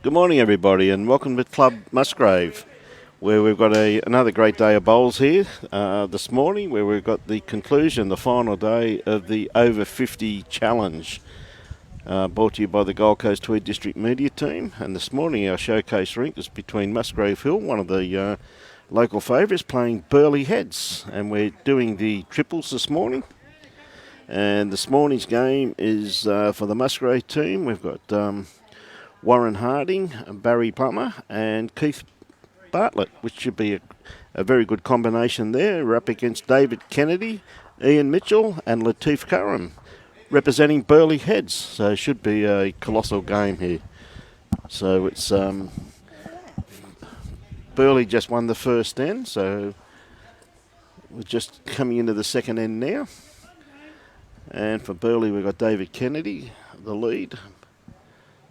Good morning, everybody, and welcome to Club Musgrave, where we've got another great day of bowls here this morning, where we've got the conclusion, the final day of the Over 50 Challenge, brought to you by the Gold Coast Tweed District Media Team. And this morning our showcase rink is between Musgrave Hill, one of the local favourites, playing Burleigh Heads, and we're doing the triples this morning. And this morning's game is for the Musgrave team. We've got Warren Harding, Barry Plummer and Keith Bartlett, which should be a very good combination there. We're up against David Kennedy, Ian Mitchell and Latif Curran, representing Burleigh Heads. So it should be a colossal game here. So it's Burleigh just won the first end, so we're just coming into the second end now. And for Burleigh, we've got David Kennedy, the lead.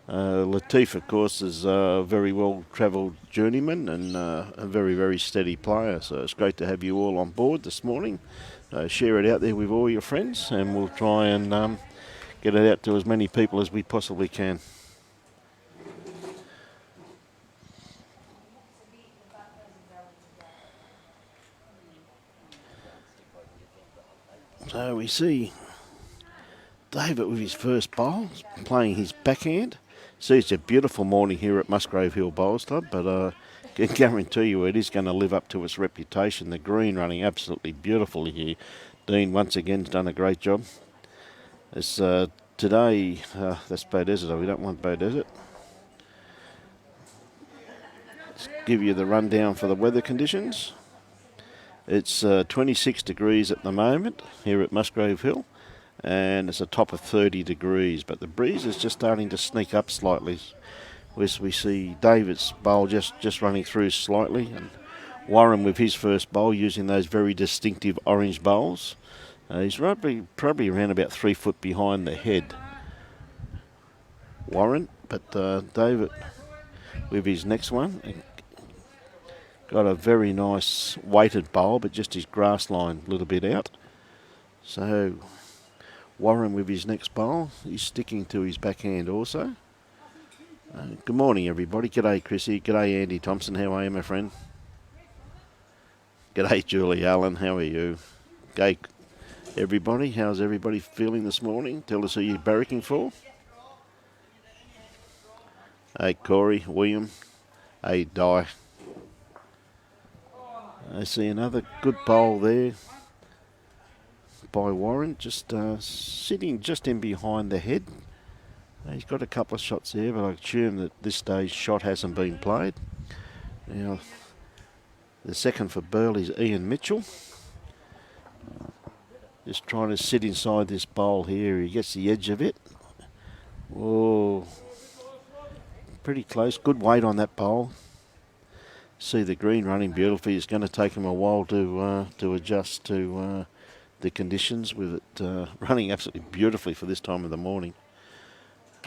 Latif, of course, is a very well-travelled journeyman and a very, very steady player. So it's great to have you all on board this morning. Share it out there with all your friends, and we'll try and get it out to as many people as we possibly can. So we see David with his first bowl, playing his backhand. See, it's a beautiful morning here at Musgrave Hill Bowls Club, but I can guarantee you it is going to live up to its reputation. The green running absolutely beautifully here. Dean once again has done a great job. It's today, that's Bow Desert, we don't want Bow Desert. Let's give you the rundown for the weather conditions. It's 26 degrees at the moment here at Musgrave Hill, and it's a top of 30 degrees, but the breeze is just starting to sneak up slightly. As we see David's bowl just running through slightly, and Warren with his first bowl using those very distinctive orange bowls. He's probably around about 3 foot behind the head, Warren, but David with his next one got a very nice weighted bowl, but just his grass line a little bit out. So Warren with his next bowl, he's sticking to his backhand also. Good morning, everybody. G'day, Chrissy. G'day, Andy Thompson. How are you, my friend? G'day, Julie Allen. How are you? G'day, everybody. How's everybody feeling this morning? Tell us who you're barracking for. Hey, Corey, William. Hey, Di. I see another good bowl there by Warren, just sitting just in behind the head. He's got a couple of shots there, but I assume that this stage shot hasn't been played. Now, the second for Burleigh's Ian Mitchell. Just trying to sit inside this bowl here. He gets the edge of it. Oh, pretty close. Good weight on that bowl. See the green running beautifully. It's going to take him a while to adjust to the conditions, with it running absolutely beautifully for this time of the morning.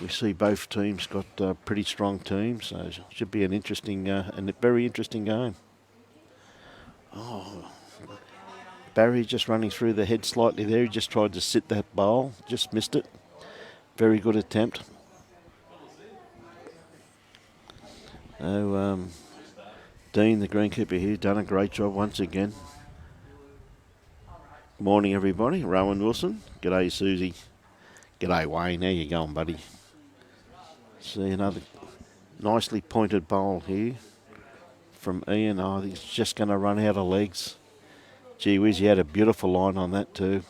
We see both teams got pretty strong teams, so it should be an interesting and a very interesting game. Oh, Barry just running through the head slightly there. He just tried to sit that bowl, just missed it. Very good attempt. So Dean, the greenkeeper here, done a great job once again. Morning, everybody. Rowan Wilson. G'day, Susie. G'day, Wayne. How you going, buddy? See another nicely pointed bowl here from Ian. Oh, he's just going to run out of legs. Gee whiz, he had a beautiful line on that too.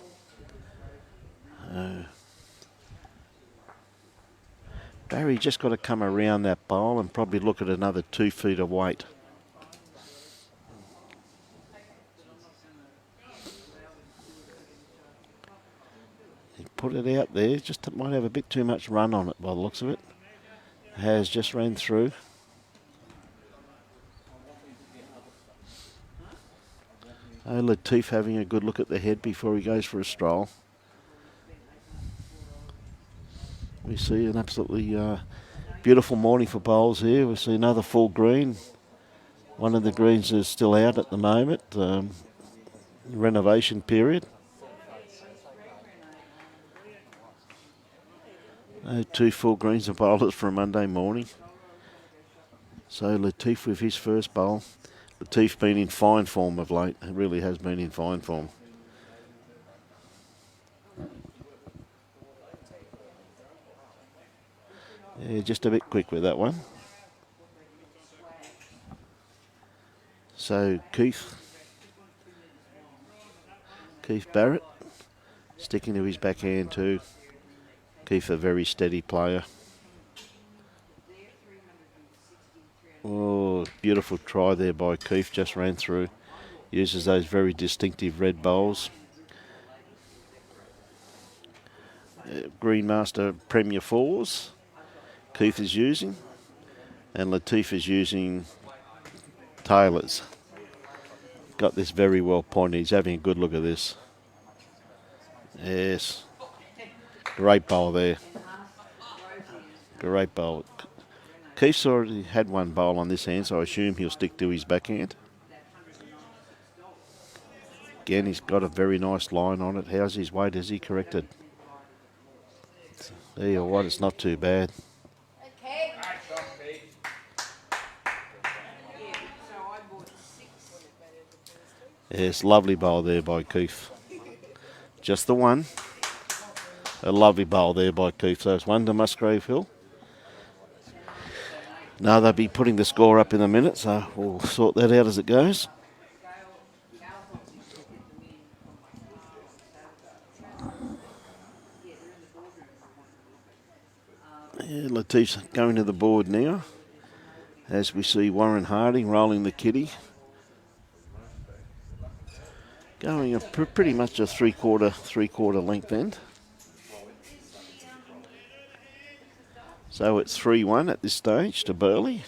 Barry just got to come around that bowl and probably look at another 2 feet of weight. Put it out there, just might have a bit too much run on it by the looks of it. Has just ran through. Latif having a good look at the head before he goes for a stroll. We see an absolutely beautiful morning for bowls here. We see another full green. One of the greens is still out at the moment, renovation period. 2 full greens of bowlers for a Monday morning. So Latif with his first bowl. Latif been in fine form of late. It really has been in fine form. Yeah, just a bit quick with that one. So Keith Barrett sticking to his backhand too. Keith a very steady player. Oh, beautiful try there by Keith, just ran through. Uses those very distinctive red bowls. Greenmaster Premier 4s Keith is using, and Latif is using Taylor's. Got this very well pointed. He's having a good look at this. Yes. Great bowl there. Great bowl. Keith's already had one bowl on this hand, so I assume he'll stick to his backhand. Again, he's got a very nice line on it. How's his weight? Has he corrected? There you what, it's not too bad. Yes, lovely bowl there by Keith. Just the one. A lovely bowl there by Keith. So it's one to Musgrave Hill. Now they'll be putting the score up in a minute, so we'll sort that out as it goes. Yeah, Latif's going to the board now. As we see Warren Harding rolling the kitty. Going pretty much a three-quarter length end. So it's 3-1 at this stage to Burley.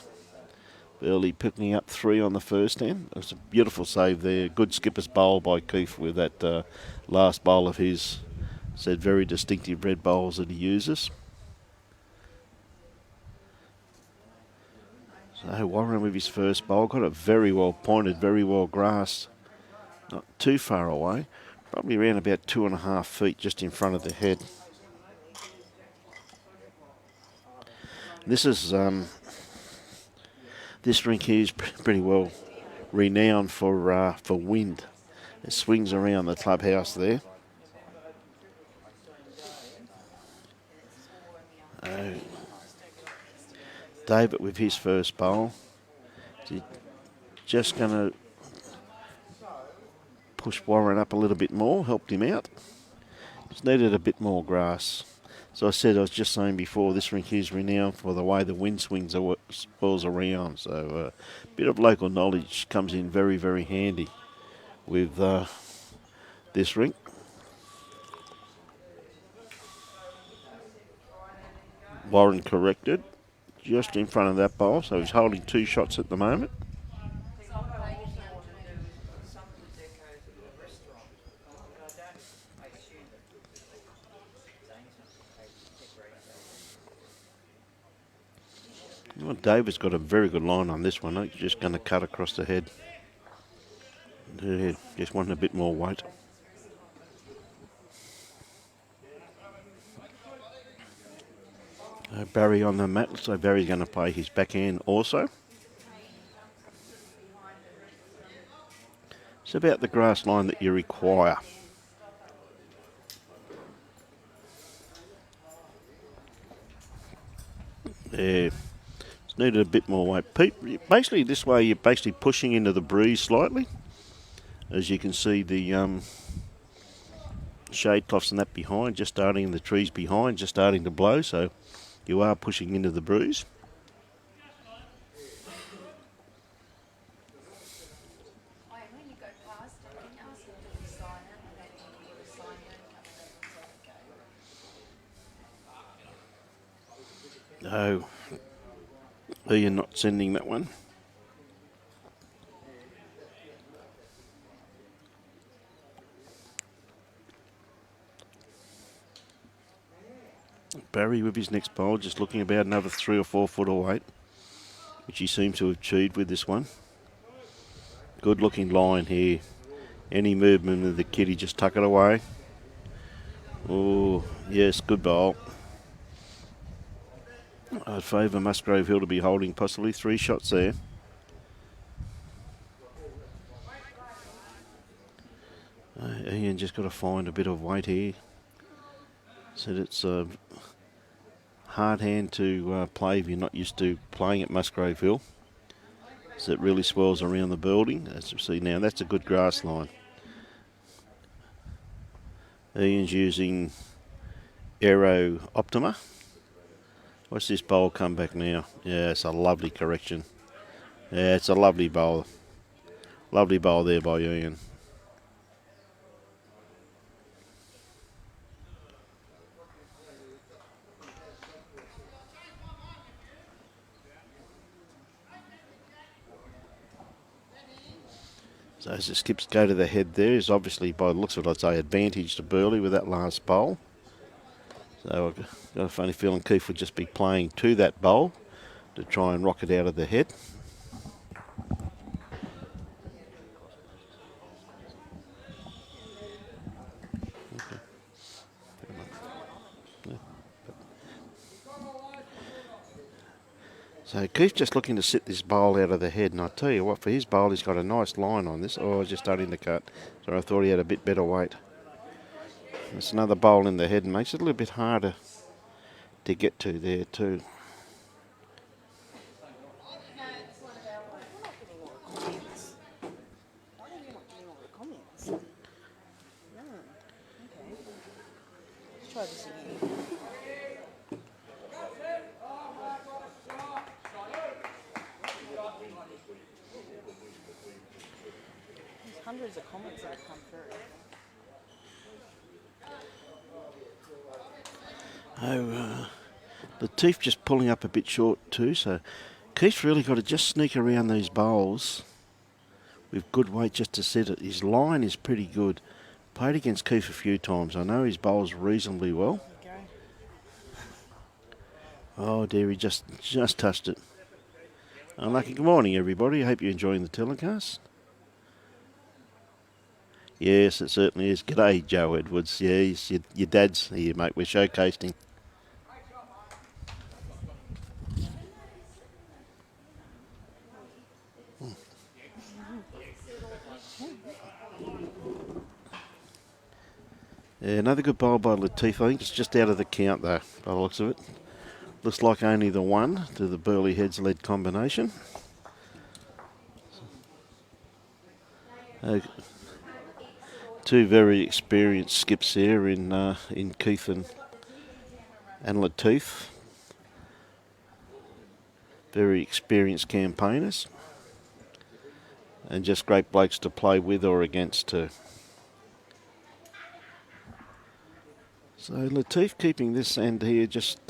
Burley picking up 3 on the first end. It's a beautiful save there. Good skipper's bowl by Keith with that last bowl of his. Said very distinctive red bowls that he uses. So Warren with his first bowl. Got it very well pointed, very well grassed. Not too far away. Probably around about 2.5 feet just in front of the head. This is this rink here is pretty well renowned for wind. It swings around the clubhouse there. David with his first bowl. Just going to push Warren up a little bit more, helped him out. Just needed a bit more grass. So I was just saying before, this rink is renowned for the way the wind swirls around. So a bit of local knowledge comes in very, very handy with this rink. Warren corrected just in front of that bowl, so he's holding 2 shots at the moment. Well, David's got a very good line on this one. He's just going to cut across the head. Yeah, just wanting a bit more weight. Barry on the mat, so Barry's going to play his backhand also. It's about the grass line that you require. Yeah, it's needed a bit more weight. Basically, this way you're basically pushing into the breeze slightly. As you can see, the shade cloths and that behind, just starting, the trees behind, just starting to blow, so you are pushing into the breeze. No, you're not sending that one. Barry with his next bowl, just looking about another 3 or 4 foot away, which he seems to have achieved with this one. Good looking line here. Any movement of the kitty, just tuck it away. Oh, yes, good bowl. I'd favour Musgrave Hill to be holding possibly 3 shots there. Ian just got to find a bit of weight here. Said it's a hard hand to play if you're not used to playing at Musgrave Hill. So it really swirls around the building, as you see now. That's a good grass line. Ian's using Aero Optima. Watch this bowl come back now. Yeah, it's a lovely correction. Yeah, it's a lovely bowl. Lovely bowl there by Ian. So as the skips go to the head there, is obviously, by the looks of it, I'd say advantage to Burley with that last bowl. So I've got a funny feeling Keith would just be playing to that bowl to try and rock it out of the head. So Keith just looking to sit this bowl out of the head, and I tell you what, for his bowl he's got a nice line on this. Oh, just starting to cut. So I thought he had a bit better weight. It's another bowl in the head and makes it a little bit harder to get to there too. Try this again. There's hundreds of comments that have come through. Latif just pulling up a bit short too, so Keith's really got to just sneak around these bowls with good weight just to set it. His line is pretty good. Played against Keith a few times. I know his bowls reasonably well. Oh dear, he just touched it. Unlucky. Good morning, everybody. I hope you're enjoying the telecast. Yes, it certainly is. G'day, Joe Edwards. Yeah, your dad's here, mate. We're showcasing. Yeah, another good bowl by Latif. I think it's just out of the count, though, by the looks of it. Looks like only the one to the Burley Heads lead combination. Two very experienced skips there in Keith and Latif. Very experienced campaigners. And just great blokes to play with or against too. So Latif keeping this end here, just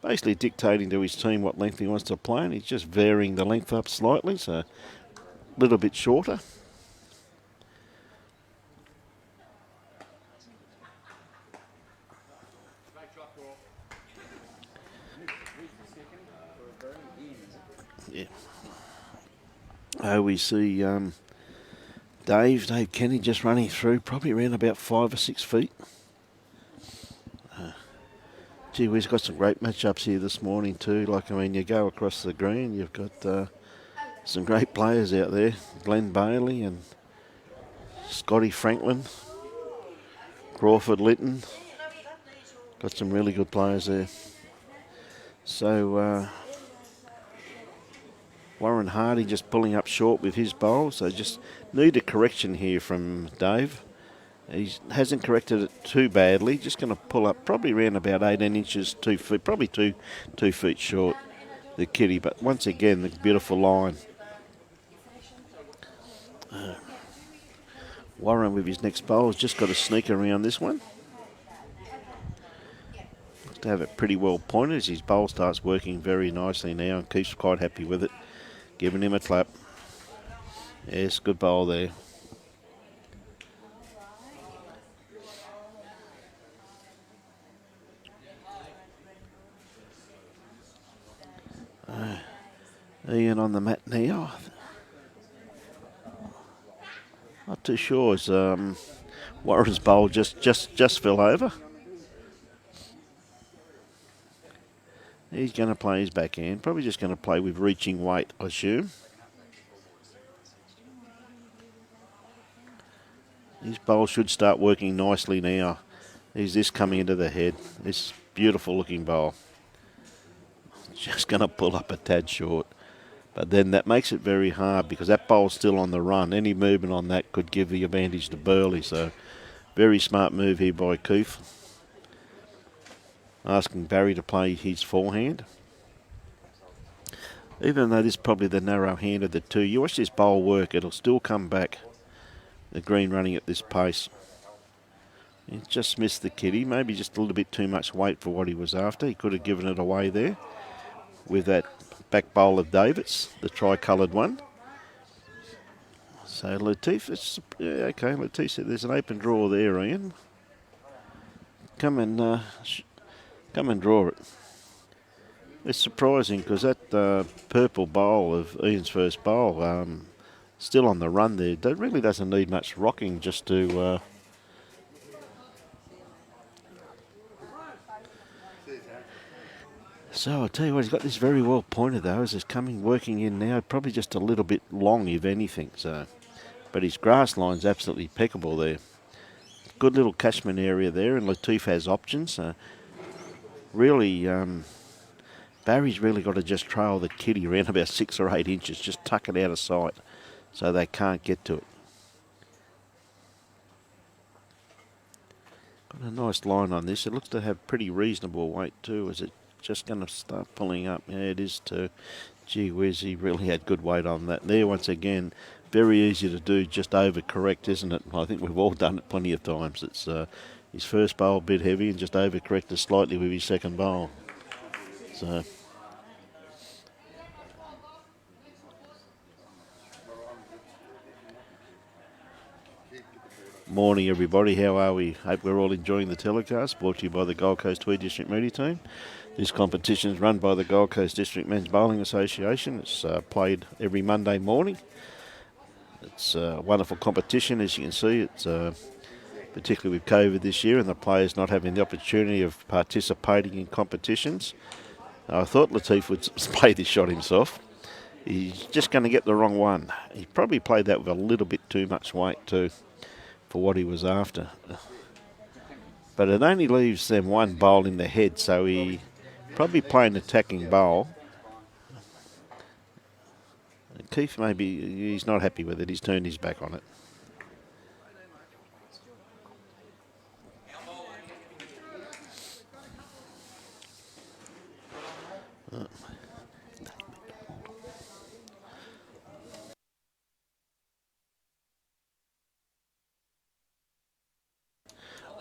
basically dictating to his team what length he wants to play, and he's just varying the length up slightly, so a little bit shorter. Yeah. We see Dave Kenny just running through, probably around about 5 or 6 feet. Gee, we've got some great matchups here this morning too. Like, I mean, you go across the green, you've got some great players out there. Glenn Bailey and Scotty Franklin, Crawford Litton. Got some really good players there. So Warren Hardy just pulling up short with his bowl. So just need a correction here from Dave. He hasn't corrected it too badly. Just going to pull up probably around about 18 inches, 2 feet, probably two feet short, the kitty. But once again, the beautiful line. Warren with his next bowl has just got to sneak around this one. Looks to have it pretty well pointed as his bowl starts working very nicely now, and Keith's quite happy with it. Giving him a clap. Yes, good bowl there. Ian on the mat now. Not too sure. As Warren's bowl just fell over. He's going to play his backhand. Probably just going to play with reaching weight, I assume. His bowl should start working nicely now. Is this coming into the head? This beautiful looking bowl. Just going to pull up a tad short. But then that makes it very hard because that bowl's still on the run. Any movement on that could give the advantage to Burley. So very smart move here by Keith. Asking Barry to play his forehand. Even though this is probably the narrow hand of the two, you watch this bowl work, it'll still come back. The green running at this pace. He just missed the kitty. Maybe just a little bit too much weight for what he was after. He could have given it away there with that back bowl of Davis, the tricoloured one. So Latif, okay, Latif said there's an open draw there, Ian. Come and draw it. It's surprising because that purple bowl of Ian's first bowl, still on the run there. That really doesn't need much rocking just to... So I'll tell you what, he's got this very well pointed though, as it's working in now, probably just a little bit long if anything. So, but his grass line's absolutely impeccable there. Good little catchment area there, and Latif has options. So really, Barry's really got to just trail the kitty around about 6 or 8 inches, just tuck it out of sight so they can't get to it. Got a nice line on this. It looks to have pretty reasonable weight too. Is it just going to start pulling up? Yeah, it is too. Gee whiz, he really had good weight on that. There, once again, very easy to do, just overcorrect, isn't it? I think we've all done it plenty of times. It's his first bowl a bit heavy and just overcorrected slightly with his second bowl. So... Morning everybody, how are we? Hope we're all enjoying the telecast, brought to you by the Gold Coast Tweed District Media Team. This competition is run by the Gold Coast District Men's Bowling Association. It's played every Monday morning. It's a wonderful competition, as you can see. It's particularly with COVID this year and the players not having the opportunity of participating in competitions. I thought Latif would play this shot himself. He's just going to get the wrong one. He probably played that with a little bit too much weight too, for what he was after. But it only leaves them one bowl in the head, so he probably played an attacking bowl. Keith, maybe he's not happy with it. He's turned his back on it.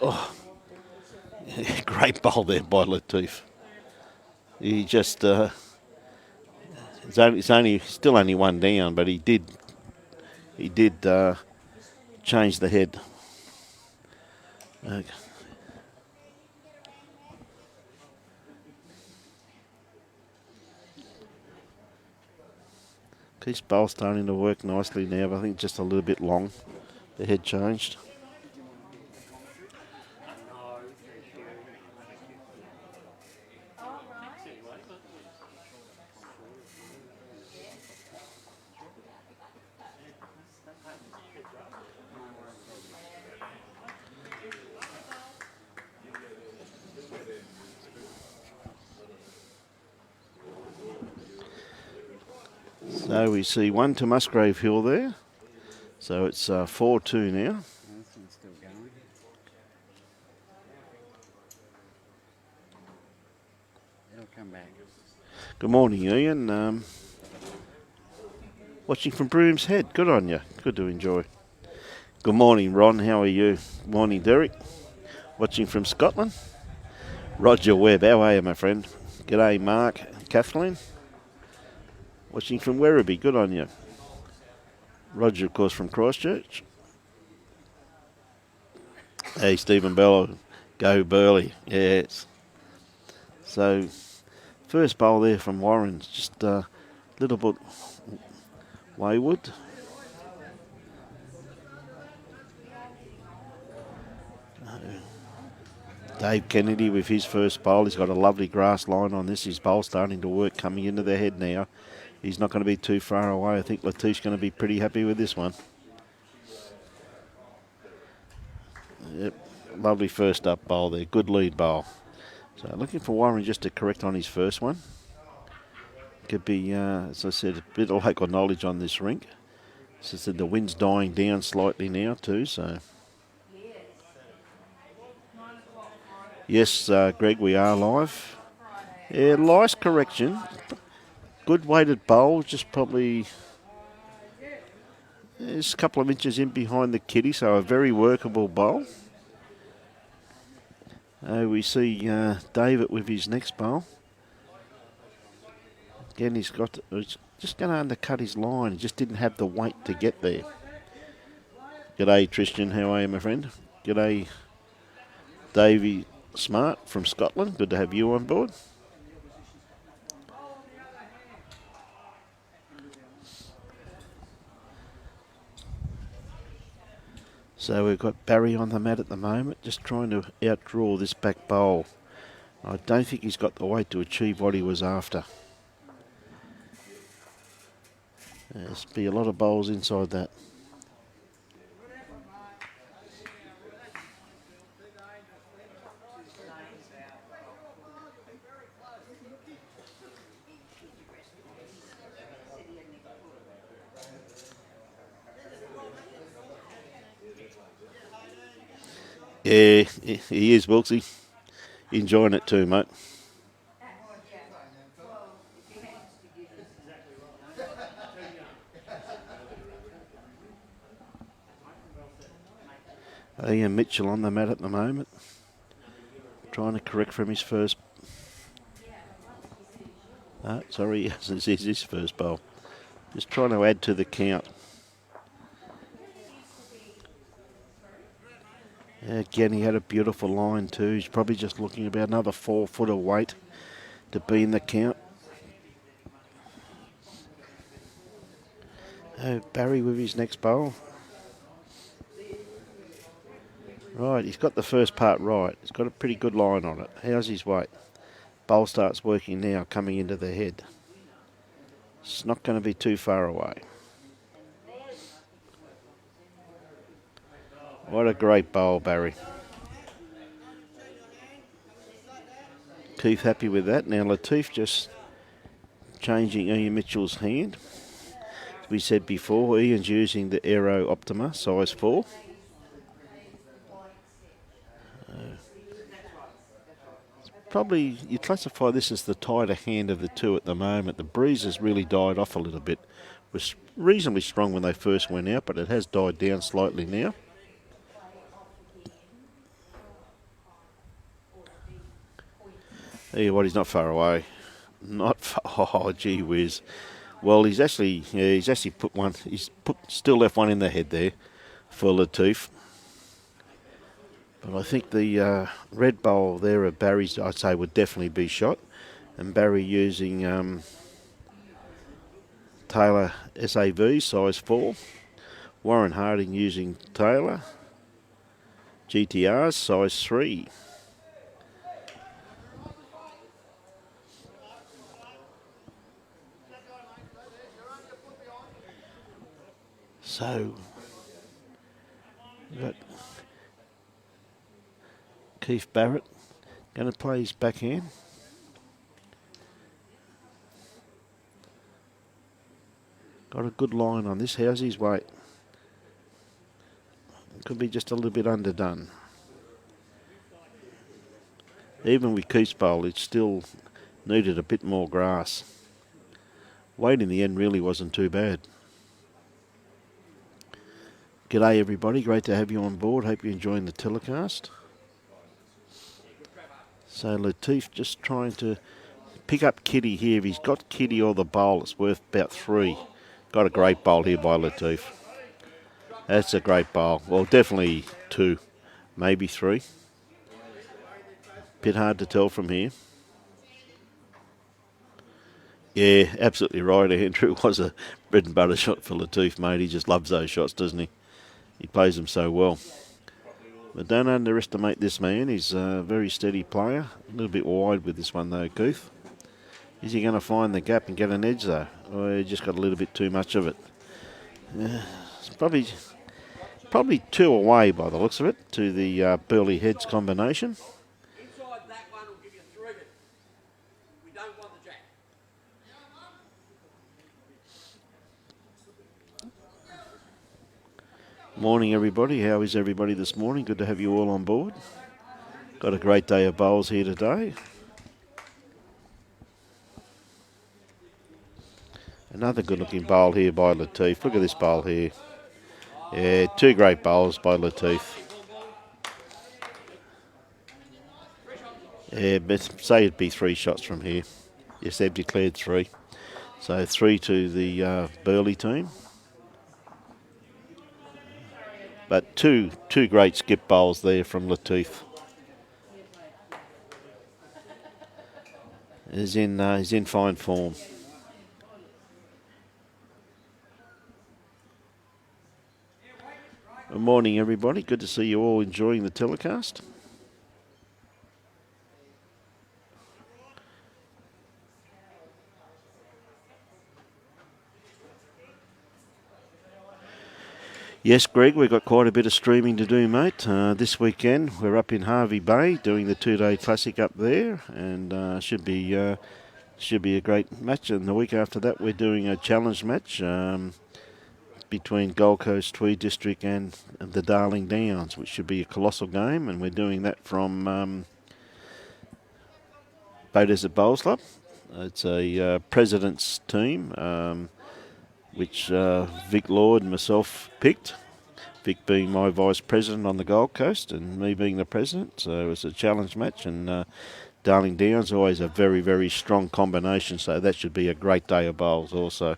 Oh, great bowl there by Latif. He just, it's still only one down, but he did change the head. Okay. Keith's bowl starting to work nicely now, but I think just a little bit long. The head changed. So we see one to Musgrave Hill there. So it's 4-2 now. Still going. It'll come back. Good morning, Ian. Watching from Broom's Head. Good on you. Good to enjoy. Good morning, Ron. How are you? Morning, Derek. Watching from Scotland. Roger Webb. How are you, my friend? G'day, Mark. Kathleen. Watching from Werribee. Good on you. Roger, of course, from Christchurch. Hey, Stephen Bello. Go Burley. Yes. So, first bowl there from Warren. Just a little bit wayward. Dave Kennedy with his first bowl. He's got a lovely grass line on this. His bowl starting to work, coming into the head now. He's not going to be too far away. I think Latiff's going to be pretty happy with this one. Yep, lovely first up bowl there. Good lead bowl. So looking for Warren just to correct on his first one. Could be, as I said, a bit of local knowledge on this rink. As I said, the wind's dying down slightly now too, so... Yes, Greg, we are live. Yeah, nice correction. Good weighted bowl, just probably... It's a couple of inches in behind the kitty, so a very workable bowl. We see David with his next bowl. Again, he's just going to undercut his line. He just didn't have the weight to get there. G'day, Tristan. How are you, my friend? G'day, Davey Smart from Scotland. Good to have you on board. So we've got Barry on the mat at the moment, just trying to outdraw this back bowl. I don't think he's got the weight to achieve what he was after. There's be a lot of bowls inside that. Yeah, he is, Wilksy. Enjoying it too, mate. Ian Mitchell on the mat at the moment. Trying to correct from his first... sorry, this is his first bowl. Just trying to add to the count. Again, he had a beautiful line too. He's probably just looking about another 4 foot of weight to be in the count. Barry with his next bowl. Right, he's got the first part right. He's got a pretty good line on it. How's his weight? Bowl starts working now, coming into the head. It's not going to be too far away. What a great bowl, Barry. Keith happy with that. Now Latif just changing Ian Mitchell's hand. As we said before, Ian's using the Aero Optima size 4. Probably, you classify this as the tighter hand of the two at the moment. The breeze has really died off a little bit. It was reasonably strong when they first went out, but it has died down slightly now. Yeah, what, he's not far away. Not far. Oh, gee whiz. Well, he's actually put one. Still left one in the head there for Latif. But I think the red bowl there of Barry's, I'd say, would definitely be shot. And Barry using Taylor SAV size 4. Warren Harding using Taylor GTRs size 3. So, we've got Keith Barrett going to play his backhand. Got a good line on this. How's his weight? Could be just a little bit underdone. Even with Keith's bowl, it still needed a bit more grass. Weight in the end really wasn't too bad. G'day everybody, great to have you on board. Hope you're enjoying the telecast. So Latif just trying to pick up Kitty here. If he's got Kitty or the bowl, it's worth about 3. Got a great bowl here by Latif. That's a great bowl. Well, definitely 2, maybe 3. Bit hard to tell from here. Yeah, absolutely right, Andrew. It was a bread and butter shot for Latif, mate. He just loves those shots, doesn't he? He plays them so well. But don't underestimate this man. He's a very steady player. A little bit wide with this one though, Keith. Is he going to find the gap and get an edge though? Or he just got a little bit too much of it? It's probably 2 away by the looks of it to the Burley Heads combination. Inside that one will give you 3. We don't want the jack. Morning everybody. How is everybody this morning? Good to have you all on board. Got a great day of bowls here today. Another good looking bowl here by Latif. Look at this bowl here. Yeah, 2 great bowls by Latif. Yeah, but say it'd be 3 shots from here. Yes, they've declared 3. So 3 to the Burley team. But two great skip bowls there from Latif. He's in fine form. Good morning, everybody. Good to see you all enjoying the telecast. Yes, Greg, we've got quite a bit of streaming to do, mate. This weekend we're up in Harvey Bay doing the 2-day classic up there, and should be a great match. And the week after that we're doing a challenge match between Gold Coast, Tweed District and the Darling Downs, which should be a colossal game, and we're doing that from Bay Desert Bowls Club. It's a president's team, which Vic Lord and myself picked. Vic being my vice president on the Gold Coast and me being the president. So it's a challenge match, and Darling Downs always a very, very strong combination. So that should be a great day of bowls also.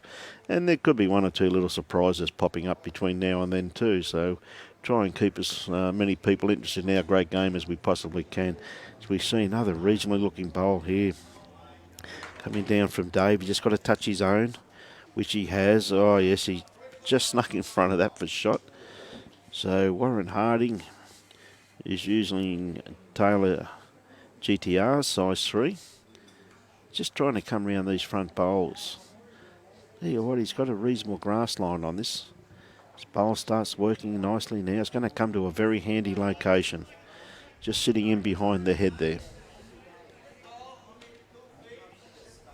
And there could be 1 or 2 little surprises popping up between now and then too. So try and keep as many people interested in our great game as we possibly can. As we see another regionally looking bowl here coming down from Dave. He just got to touch his own, which he has. Oh yes, he just snuck in front of that for shot. So Warren Harding is using Taylor GTR size 3. Just trying to come around these front bowls. Tell you what, he's got a reasonable grass line on this. This bowl starts working nicely now. It's going to come to a very handy location. Just sitting in behind the head there.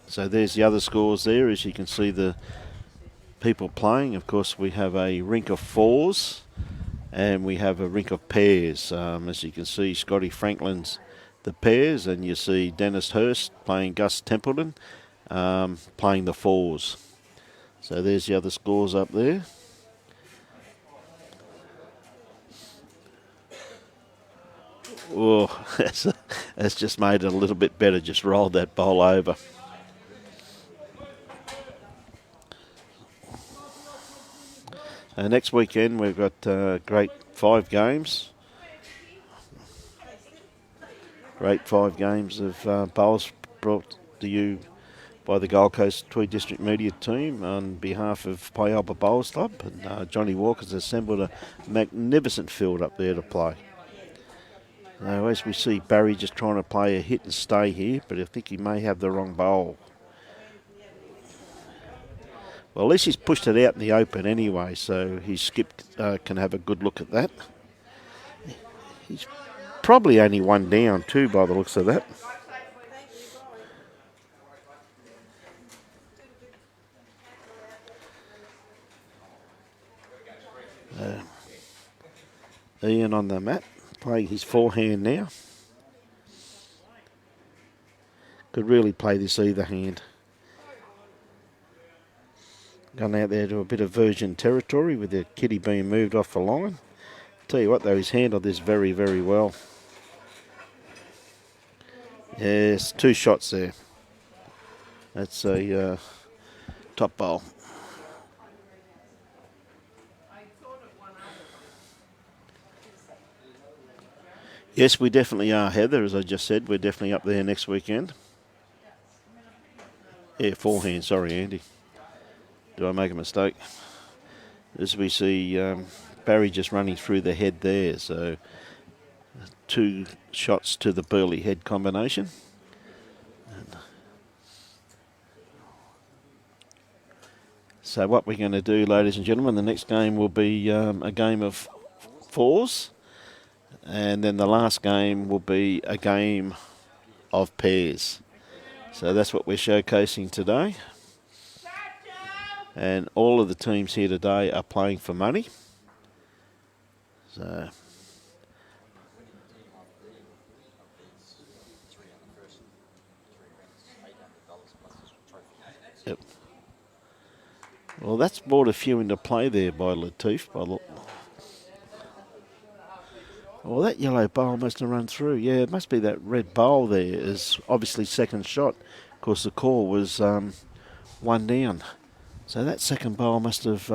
So there's the other scores there. As you can see the people playing. Of course, we have a rink of 4s and we have a rink of pairs. As you can see, Scotty Franklin's the pairs, and you see Dennis Hurst playing Gus Templeton playing the 4s. So there's the other scores up there. Oh, that's just made it a little bit better. Just rolled that bowl over. Next weekend we've got great 5 games. Great 5 games of bowls brought to you by the Gold Coast Tweed District Media team on behalf of Pyalba Bowls Club. And Johnny Walker's assembled a magnificent field up there to play. Now, as we see Barry just trying to play a hit and stay here, but I think he may have the wrong bowl. Well, at least he's pushed it out in the open anyway, so his skip can have a good look at that. He's probably only 1 down too by the looks of that. Ian on the mat, playing his forehand now. Could really play this either hand. Gone out there to a bit of virgin territory with the kitty being moved off the line. Tell you what though, he's handled this very, very well. Yes, 2 shots there. That's a top bowl. Yes, we definitely are, Heather. As I just said, we're definitely up there next weekend. Yeah, forehand. Sorry, Andy. Did I make a mistake? As we see Barry just running through the head there. So 2 shots to the Burley head combination. So what we're going to do, ladies and gentlemen, the next game will be a game of 4s, and then the last game will be a game of pairs. So that's what we're showcasing today. And all of the teams here today are playing for money. So yep. Well, that's brought a few into play there by Latif. Well, that yellow bowl must have run through. Yeah, it must be that red bowl there is obviously second shot. Of course, the call was 1 down. So that second bowl must have...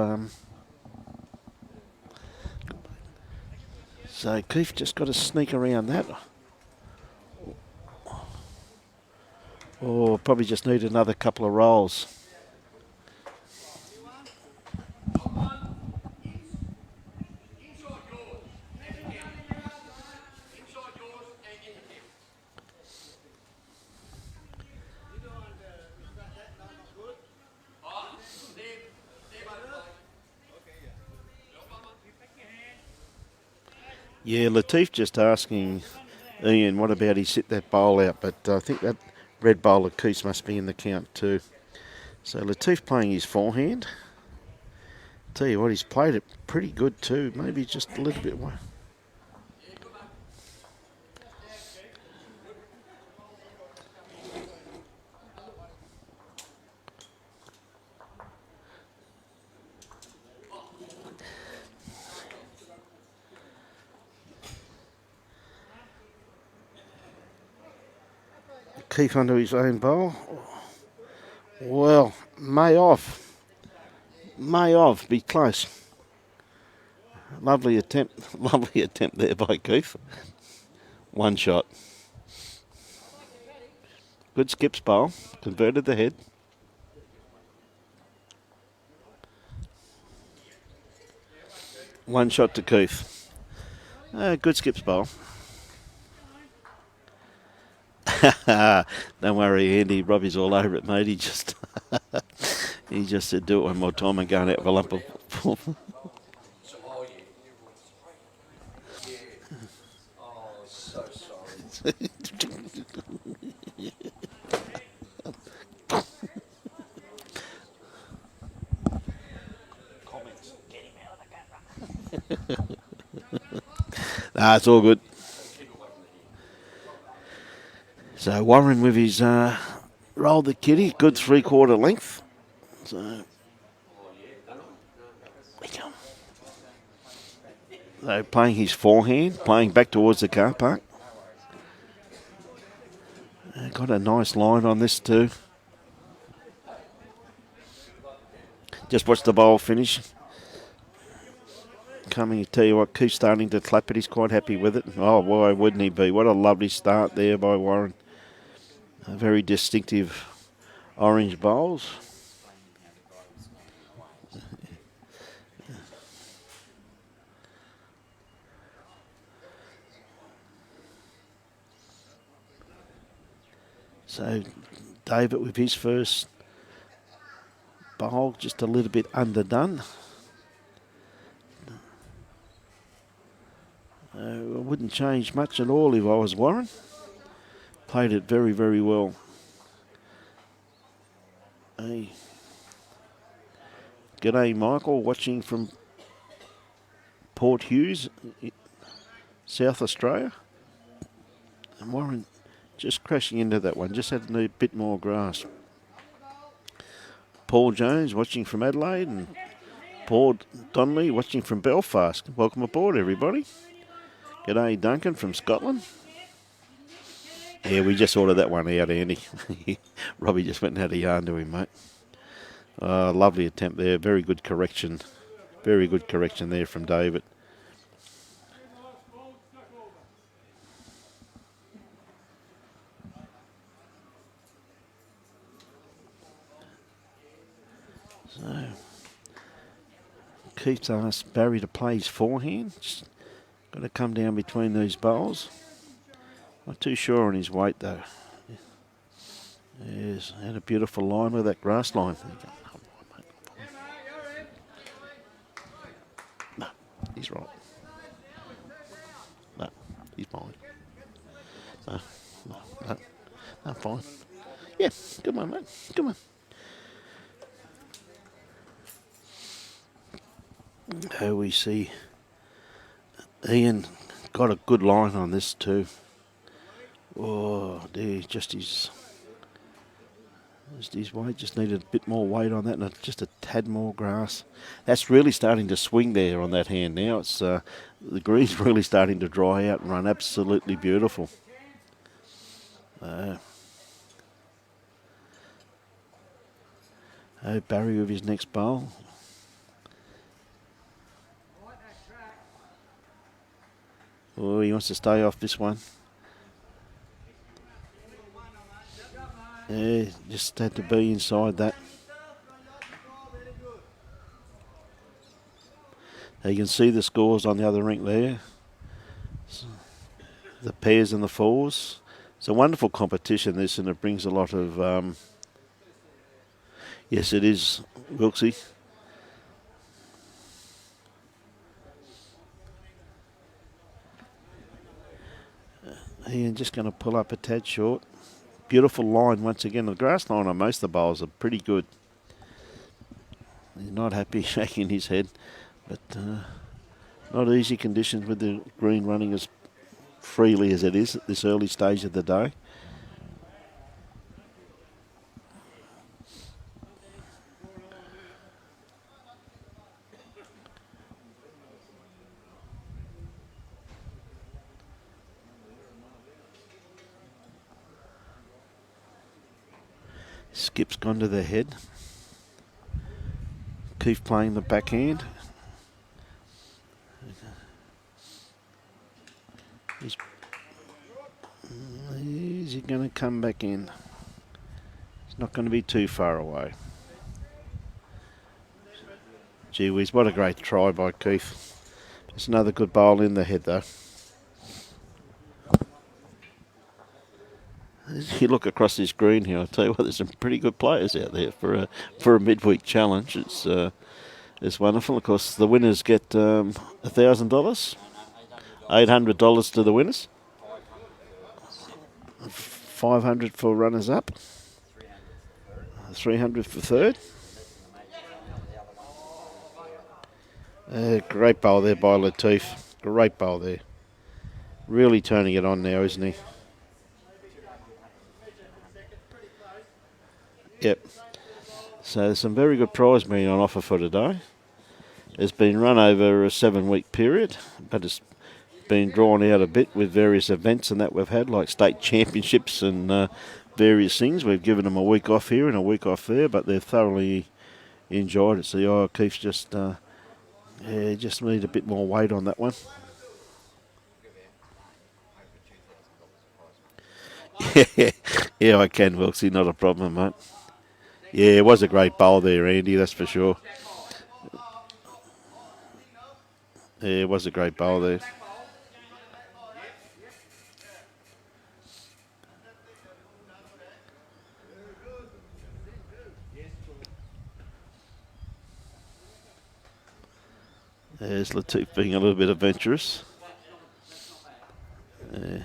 So Keith just got to sneak around that. Or probably just need another couple of rolls. Yeah, Latif just asking Ian what about he sit that bowl out, but I think that red bowl of Keith's must be in the count too. So Latif playing his forehand. Tell you what, he's played it pretty good too, maybe just a little bit. Keith under his own bowl. Well, may be close. Lovely attempt there by Keith. 1 shot. Good skips bowl, converted the head. One shot to Keith. Good skips bowl. Don't worry, Andy. Robbie's all over it, mate. He just said, do it one more time and going out with a lump of... Nah, it's all good. So Warren with his rolled the kitty, good 3/4 length. So playing his forehand, playing back towards the car park. Got a nice line on this too. Just watch the bowl finish. Coming, tell you what, Keith's starting to clap it. He's quite happy with it. Oh, why wouldn't he be? What a lovely start there by Warren. Very distinctive orange bowls. So David with his first bowl, just a little bit underdone. I wouldn't change much at all if I was Warren. Played it very, very well. Hey. G'day, Michael, watching from Port Hughes, South Australia. And Warren just crashing into that one, just had to need a bit more grass. Paul Jones watching from Adelaide and Paul Donnelly watching from Belfast. Welcome aboard, everybody. G'day, Duncan from Scotland. Yeah, we just ordered that one out, Andy. Robbie just went and had a yarn to him, mate. Lovely attempt there. Very good correction. Very good correction there from David. So, Keith's asked Barry to play his forehand. Just Got to come down between these bowls. Not too sure on his weight though. Yes, had a beautiful line with that grass line. There you go. No, he's right. No, he's mine. No, no, fine. Yeah, come on, mate. Come on. How we see Ian got a good line on this too. Oh, dear, just his weight just needed a bit more weight on that, and just a tad more grass. That's really starting to swing there on that hand now. It's the green's really starting to dry out and run absolutely beautiful. Barry with his next bowl. Oh, he wants to stay off this one. Yeah, just had to be inside that. Now you can see the scores on the other rink there. The pairs and the fours. It's a wonderful competition, this, and it brings a lot of... yes, it is, Wilksy. Ian just going to pull up a tad short. Beautiful line once again. The grass line on most of the bowls are pretty good. He's not happy, shaking his head, but not easy conditions with the green running as freely as it is at this early stage of the day. Skip's gone to the head. Keith playing the backhand. Is he going to come back in? It's not going to be too far away. Gee whiz, what a great try by Keith. Just another good bowl in the head though. You look across this green here, I'll tell you what, there's some pretty good players out there for a midweek challenge. It's wonderful. Of course, the winners get $1,000, $800 to the winners, $500 for runners up, $300 for third. Great bowl there by Latif. Great bowl there. Really turning it on now, isn't he? Yep. So there's some very good prize money on offer for today. It's been run over a 7-week period, but it's been drawn out a bit with various events and that we've had, like state championships and various things. We've given them a week off here and a week off there, but they've thoroughly enjoyed it. So Keith's just need a bit more weight on that one. Yeah, I can, Wilksy, not a problem, mate. Yeah, it was a great bowl there, Andy, that's for sure. Yeah, it was a great bowl there. There's Latif being a little bit adventurous. Yeah.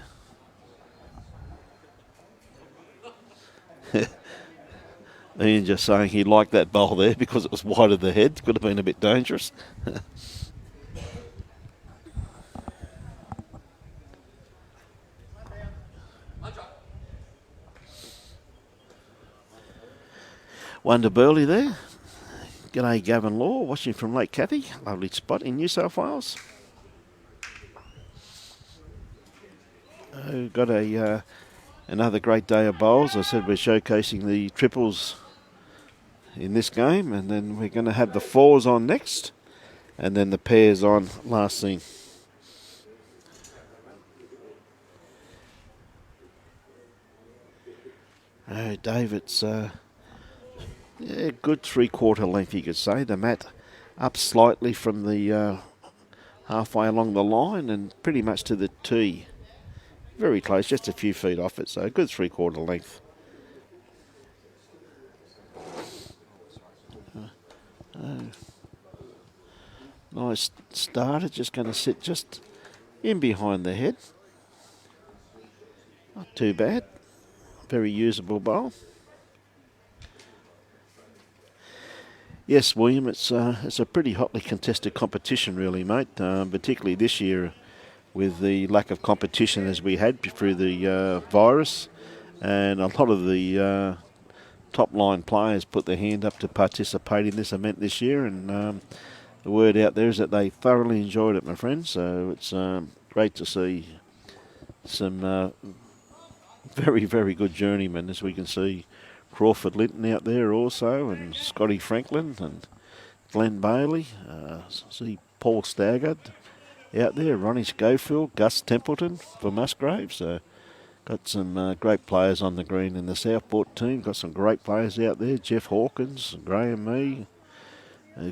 Ian just saying he liked that bowl there because it was wide of the head. Could have been a bit dangerous. Wonder Burley there. G'day Gavin Law, watching from Lake Cathy. Lovely spot in New South Wales. Got another great day of bowls. I said we're showcasing the triples in this game, and then we're going to have the fours on next, and then the pairs on last thing. Dave, it's good 3/4 length, you could say. The mat up slightly from the halfway along the line and pretty much to the tee. Very close, just a few feet off it, so a good 3/4 length. Nice starter, just going to sit just in behind the head. Not too bad. Very usable bowl. Yes, William, it's a pretty hotly contested competition, really, mate. Particularly this year, with the lack of competition as we had through the virus, and a lot of the top line players put their hand up to participate in this event this year, and the word out there is that they thoroughly enjoyed it, my friends. So it's great to see some very, very good journeymen, as we can see Crawford Linton out there also, and Scotty Franklin and Glenn Bailey. See Paul Staggart out there, Ronnie Schofield, Gus Templeton for Musgrave. So got some great players on the green in the Southport team. Got some great players out there, Jeff Hawkins, Graham Mee.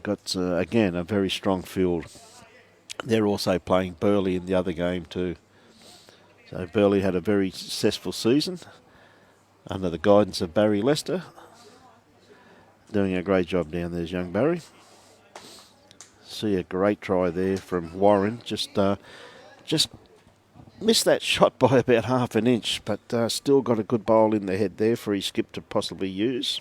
Got, again, a very strong field. They're also playing Burleigh in the other game too. So Burleigh had a very successful season under the guidance of Barry Lester. Doing a great job down there, young Barry. See a great try there from Warren. Just missed that shot by about half an inch, but still got a good bowl in the head there for his skip to possibly use.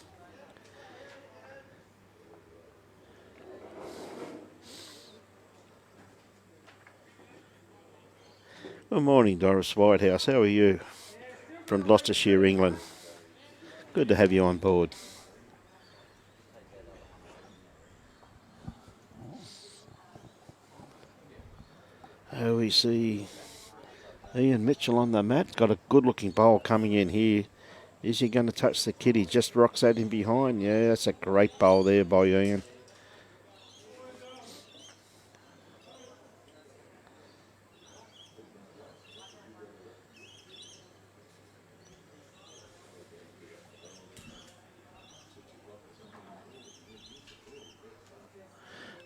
Good morning, Doris Whitehouse. How are you? From Gloucestershire, England. Good to have you on board. We see Ian Mitchell on the mat. Got a good-looking bowl coming in here. Is he going to touch the kitty? Just rocks that in behind. Yeah, that's a great bowl there by Ian.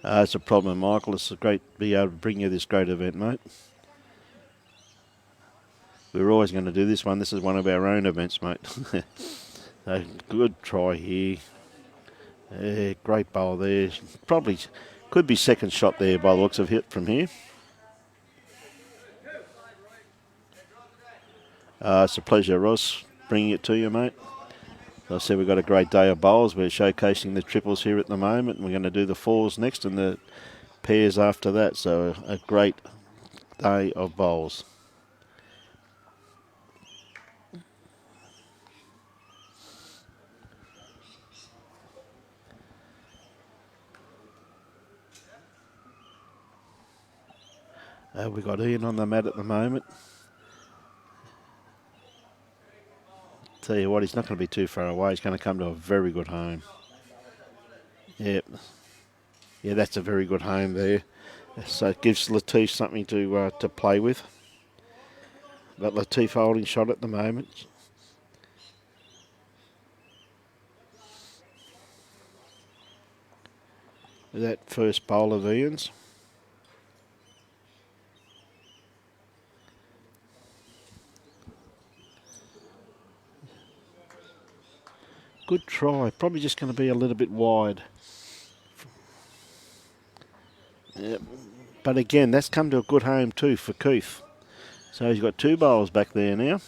It's a problem, Michael. It's great to be able to bring you this great event, mate. We were always going to do this one. This is one of our own events, mate. A good try here. Yeah, great bowl there. Probably could be second shot there by the looks of it from here. It's a pleasure, Ross, bringing it to you, mate. As I said, we've got a great day of bowls. We're showcasing the triples here at the moment, and we're going to do the fours next and the pairs after that. So a great day of bowls. We've got Ian on the mat at the moment. Tell you what, he's not going to be too far away. He's going to come to a very good home. Yep. Yeah, that's a very good home there. So it gives Latif something to play with. But Latif holding shot at the moment. That first bowl of Ian's. Good try. Probably just going to be a little bit wide. Yep. But again, that's come to a good home too for Keith. So he's got two bowls back there now.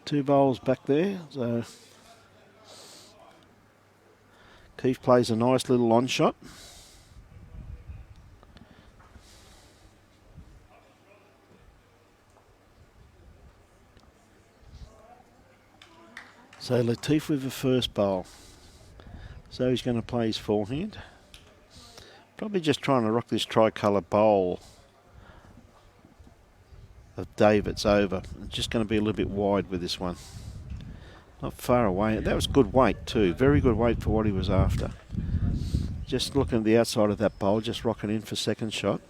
Two bowls back there. So Keith plays a nice little on shot. So Latif with the first bowl. So he's going to play his forehand. Probably just trying to rock this tricolour bowl of David's over. Just going to be a little bit wide with this one. Not far away. That was good weight too. Very good weight for what he was after. Just looking at the outside of that bowl, just rocking in for second shot.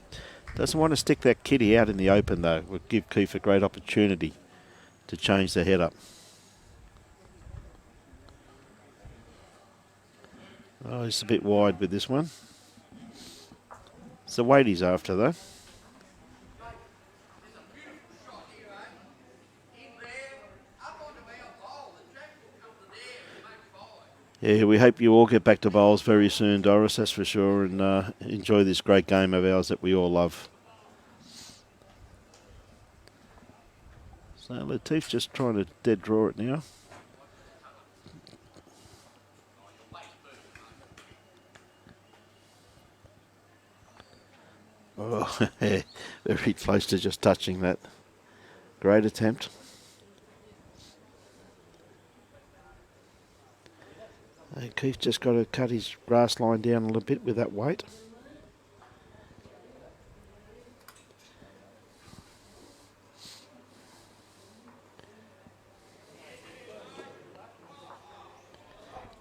Doesn't want to stick that kitty out in the open though. Would give Keith a great opportunity to change the head up. Oh, he's a bit wide with this one. It's the weight he's after, though. Yeah, we hope you all get back to bowls very soon, Doris, that's for sure, and enjoy this great game of ours that we all love. So Latif's just trying to dead draw it now. Oh, very close to just touching that. Great attempt. And Keith's just got to cut his grass line down a little bit with that weight.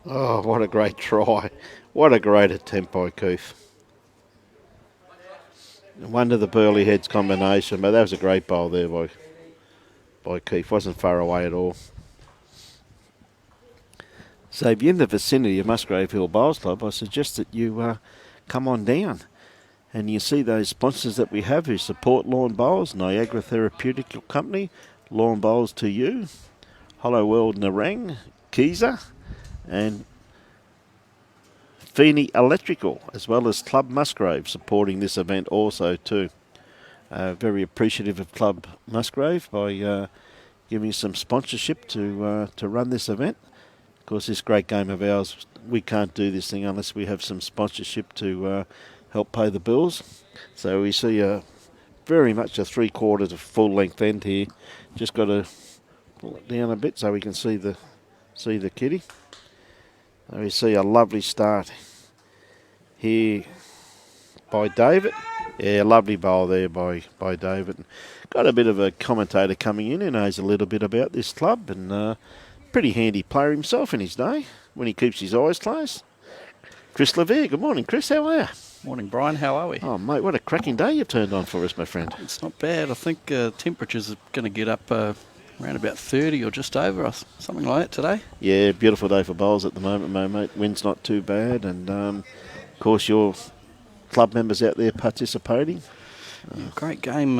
Oh, what a great try. What a great attempt by Keith. No wonder the Burley Heads combination, but that was a great bowl there by Keith. Wasn't far away at all. So if you're in the vicinity of Musgrave Hill Bowls Club, I suggest that you come on down and you see those sponsors that we have who support lawn bowls: Niagara Therapeutical Company, Lawn Bowls to You, Hollow World Narang, Kiza, and Feeney Electrical, as well as Club Musgrave supporting this event also too. Very appreciative of Club Musgrave by giving some sponsorship to run this event. Of course, this great game of ours, we can't do this thing unless we have some sponsorship to help pay the bills. So we see very much a 3/4 to full length end here. Just got to pull it down a bit so we can see the kitty. So we see a lovely start here by David. Yeah, lovely bowl there by David. Got a bit of a commentator coming in who knows a little bit about this club, and pretty handy player himself in his day when he keeps his eyes closed. Chris Levere. Good morning, Chris. How are you? Morning, Brian. How are we? Oh, mate, what a cracking day you've turned on for us, my friend. It's not bad. I think temperatures are going to get up around about 30 or just over us, something like that today. Yeah, beautiful day for bowls at the moment, mate. Wind's not too bad, and of course your club members out there participating. Yeah, great game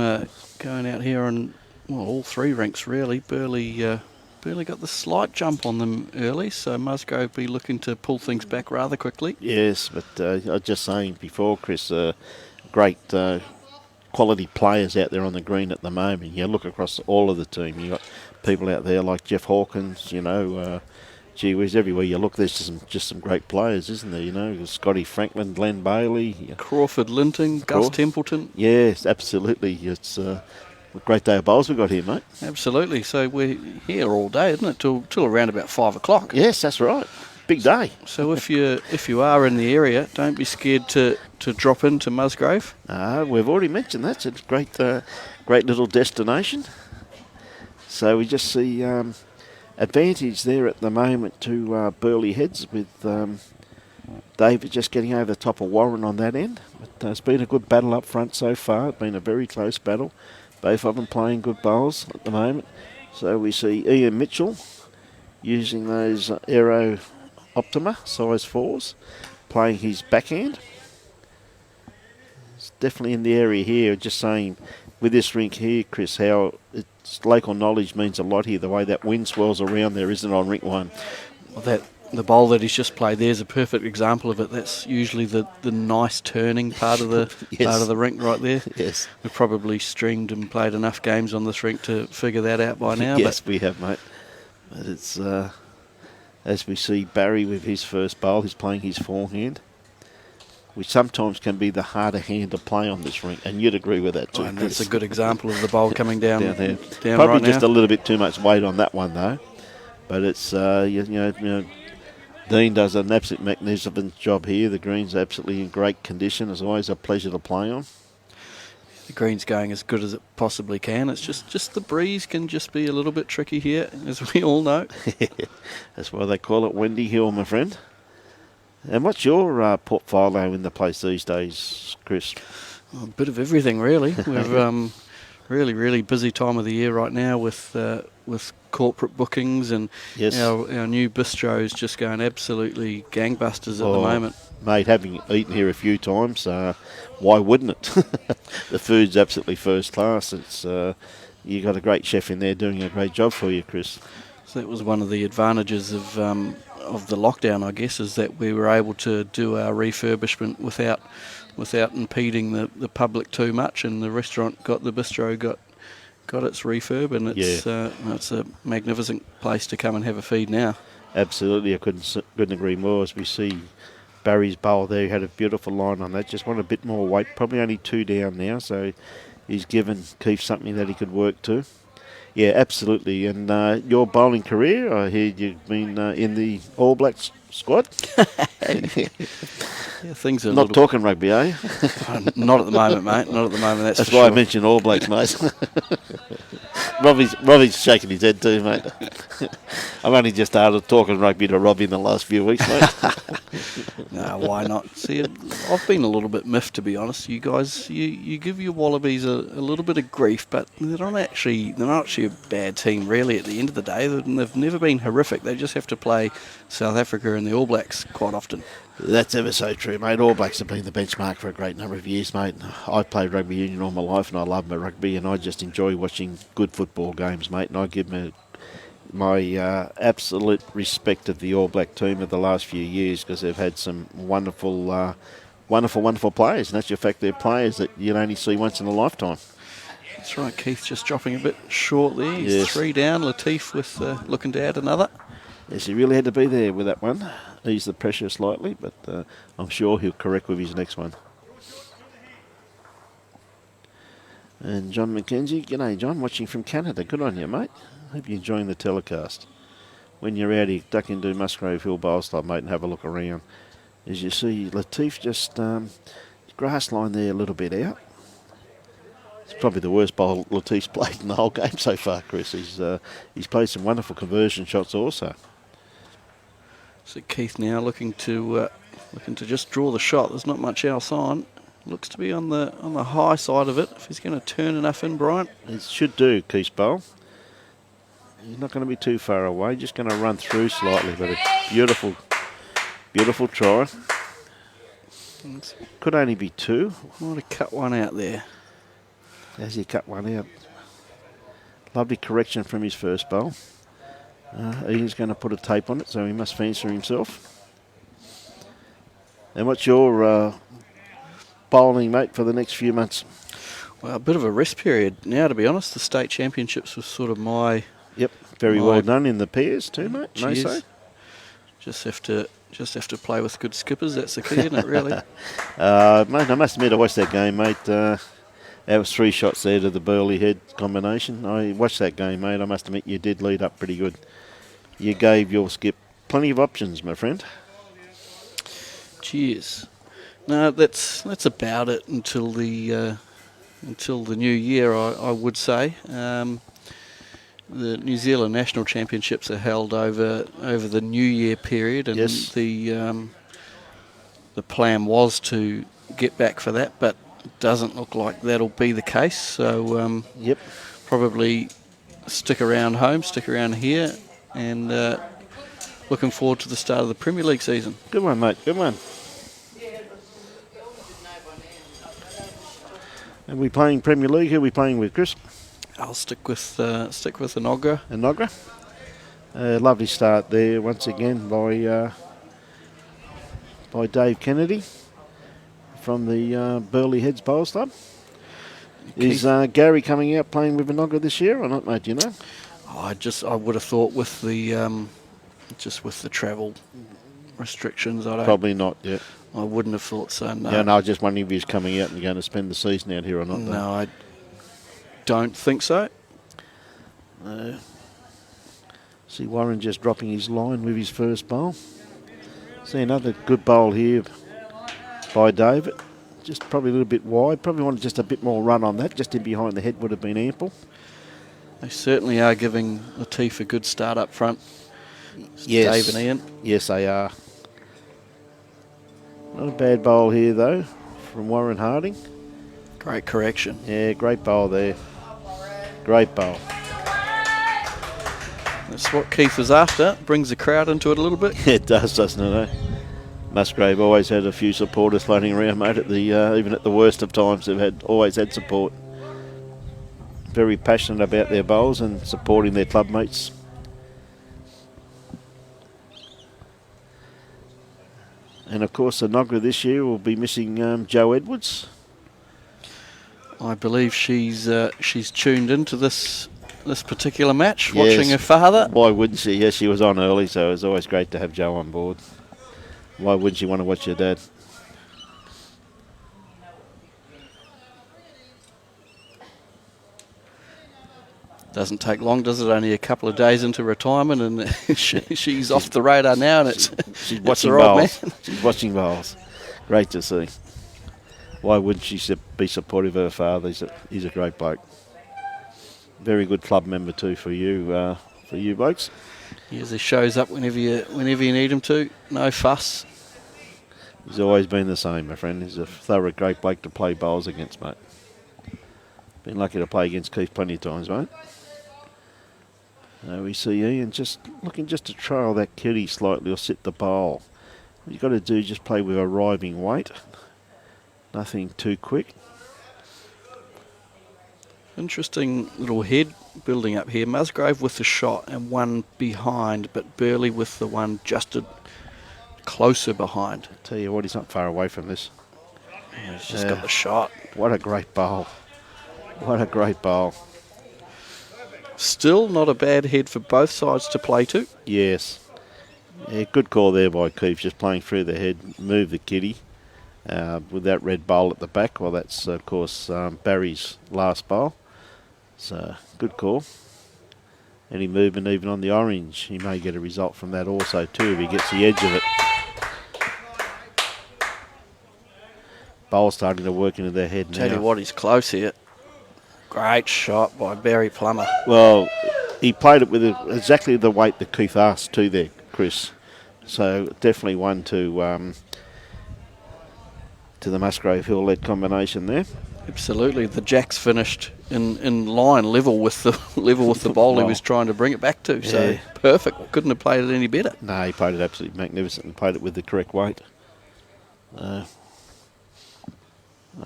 going out here on all three rinks really. Burley got the slight jump on them early, so Musgrave be looking to pull things back rather quickly. Yes, but I was just saying before, Chris, great quality players out there on the green at the moment. You look across all of the team. You got people out there like Jeff Hawkins. Gee whiz, everywhere you look, there's just some great players, isn't there? You know, Scotty Franklin, Glenn Bailey, Crawford Linton, Gus Templeton. Yes, absolutely. It's a great day of bowls we've got here, mate. Absolutely. So we're here all day, isn't it? Till around about 5 o'clock. Yes, that's right. Big day. So if you are in the area, don't be scared to drop into Musgrave. We've already mentioned that. It's a great little destination. So we just see advantage there at the moment to Burley Heads with David just getting over the top of Warren on that end. But it's been a good battle up front so far. It's been a very close battle. Both of them playing good bowls at the moment. So we see Ian Mitchell using those Aero Optima size 4s, playing his backhand. It's definitely in the area here. Just saying, with this rink here, Chris, how it's local knowledge means a lot here. The way that wind swirls around there, isn't it, on rink 1? Well, the bowl that he's just played there is a perfect example of it. That's usually the nice turning part of the Yes. part of the rink right there. Yes. We've probably streamed and played enough games on this rink to figure that out by now. Yes, we have, mate. But it's as we see Barry with his first bowl, he's playing his forehand, which sometimes can be the harder hand to play on this rink, and you'd agree with that too. And that's a good example of the bowl coming down there. down Probably right just now. a little bit too much weight on that one though. But it's Dean does an absolute magnificent job here. The green's absolutely in great condition. It's always a pleasure to play on. The green's going as good as it possibly can. It's just the breeze can just be a little bit tricky here, as we all know. That's why they call it Wendy Hill, my friend. And what's your portfolio in the place these days, Chris? A bit of everything, really. really, really busy time of the year right now with corporate bookings, and Yes. our new bistro is just going absolutely gangbusters at the Oh, moment. Mate, having eaten here a few times, why wouldn't it? The food's absolutely first class. It's you got a great chef in there doing a great job for you, Chris. So that was one of the advantages of the lockdown, I guess, is that we were able to do our refurbishment without impeding the public too much, and the bistro got its refurb, and it's a magnificent place to come and have a feed now. Absolutely, I couldn't agree more. As we see Barry's bowl there, he had a beautiful line on that. Just wanted a bit more weight, probably only 2 down now, so he's given Keith something that he could work to. Yeah, absolutely. And your bowling career, I hear you've been in the All Blacks squad. Yeah, things are Not talking rugby, are you? not at the moment, mate. Not at the moment. That's for why I sure. mentioned All Blacks, mate. Robbie's shaking his head too, mate. I've only just started talking rugby to Robbie in the last few weeks, mate. No, why not? See, I've been a little bit miffed, to be honest. You guys, you give your Wallabies a little bit of grief, but they're not actually a bad team, really. At the end of the day, they've never been horrific. They just have to play South Africa and the All Blacks quite often. That's ever so true, mate. All Blacks have been the benchmark for a great number of years, mate. I've played rugby union all my life, and I love my rugby, and I just enjoy watching good football games, mate. And I give my absolute respect of the All Black team of the last few years, because they've had some wonderful players, and that's your fact. They're players that you'd only see once in a lifetime. That's right. Keith just dropping a bit short there. He's Yes. 3 down. Latif with looking to add another. Yes, he really had to be there with that one. Ease the pressure slightly, but I'm sure he'll correct with his next one. And John McKenzie, g'day John, watching from Canada. Good on you, mate. Hope you're enjoying the telecast. When you're out here, duck into Musgrave Hill Bowls Club, mate, and have a look around. As you see, Latif just grass line there a little bit out. It's probably the worst bowl Latif's played in the whole game so far, Chris. He's played some wonderful conversion shots also. So Keith now looking to just draw the shot. There's not much else on. Looks to be on the high side of it. If he's going to turn enough in, Brian. It should do, Keith's bowl. He's not going to be too far away. Just going to run through slightly, but a beautiful, beautiful try. Could only be 2. Might have cut one out there. As he cut one out. Lovely correction from his first bowl. Ian's going to put a tape on it, so he must fancy himself. And what's your bowling, mate, for the next few months? Well, a bit of a rest period now, to be honest. The state championships was sort of my... Yep, very My- well done in the pairs too, mate. No Cheers. say. Just have to play with good skippers. That's the key, isn't it, really? Mate, I must admit I watched that game, mate. There was 3 shots there to the Burley head combination. I watched that game, mate. I must admit you did lead up pretty good. You gave your skip plenty of options, my friend. Cheers. No, that's about it until the new year, I would say. The New Zealand National Championships are held over the New Year period, and Yes. the plan was to get back for that, but it doesn't look like that'll be the case. So Yep. probably stick around home, stick around here, and looking forward to the start of the Premier League season. Good one, mate. Good one. Are we playing Premier League? Who are we playing with, Chris? I'll stick with the Nogra. And Nogra. Lovely start there once again by Dave Kennedy from the Burley Heads Bowls Club. Is Gary coming out playing with Nogra this year or not, mate? Do you know? I would have thought with the just with the travel restrictions, Probably not yet. I wouldn't have thought so. No, Yeah, no, I was just wondering if he's coming out and going to spend the season out here or not. no, I don't think so. See Warren just dropping his line with his first bowl. See another good bowl here by David. Just probably a little bit wide. Probably wanted just a bit more run on that. Just in behind the head would have been ample. They certainly are giving Latif a good start up front. Yes. Dave and Ian. Yes, they are. Not a bad bowl here, though, from Warren Harding. Great correction. Yeah, great bowl there. Great bowl. That's what Keith was after. Brings the crowd into it a little bit. It does, doesn't it? Eh? Musgrave always had a few supporters floating around, mate. At the even at the worst of times, they've always had support. Very passionate about their bowls and supporting their club mates. And of course, the Nogra this year will be missing Joe Edwards. I believe she's tuned into this particular match, Yes. watching her father. Why wouldn't she? Yes, she was on early, so it was always great to have Joe on board. Why wouldn't she want to watch her dad? Doesn't take long, does it? Only a couple of days into retirement, and she's off the radar now, and She's it's watching her old bowls. man. She's watching bowls. Great to see. Why wouldn't she be supportive of her father? He's a great bloke. Very good club member too for you blokes. He usually shows up whenever you need him to. No fuss. He's always been the same, my friend. He's a thorough great bloke to play bowls against, mate. Been lucky to play against Keith plenty of times, mate. Now we see Ian looking to trail that kitty slightly or sit the bowl. What you've got to do is just play with arriving weight. Nothing too quick. Interesting little head building up here. Musgrave with the shot and one behind, but Burley with the one just closer behind. Tell you what, he's not far away from this. He's just got the shot. What a great bowl. What a great bowl. Still not a bad head for both sides to play to. Yes. Yeah, good call there by Keith, just playing through the head, move the kitty with that red bowl at the back. Well, that's, of course, Barry's last bowl. So, good call. Any movement even on the orange, he may get a result from that also too if he gets the edge of it. Bowl starting to work into their head now. Tell you what, he's close here. Great shot by Barry Plummer. Well, he played it with exactly the weight that Keith asked too there, Chris. So definitely one to the Musgrave Hill led combination there. Absolutely, the Jacks finished in line level with the bowl he was trying to bring it back to. So Yeah. perfect. Couldn't have played it any better. No, he played it absolutely magnificent and played it with the correct weight.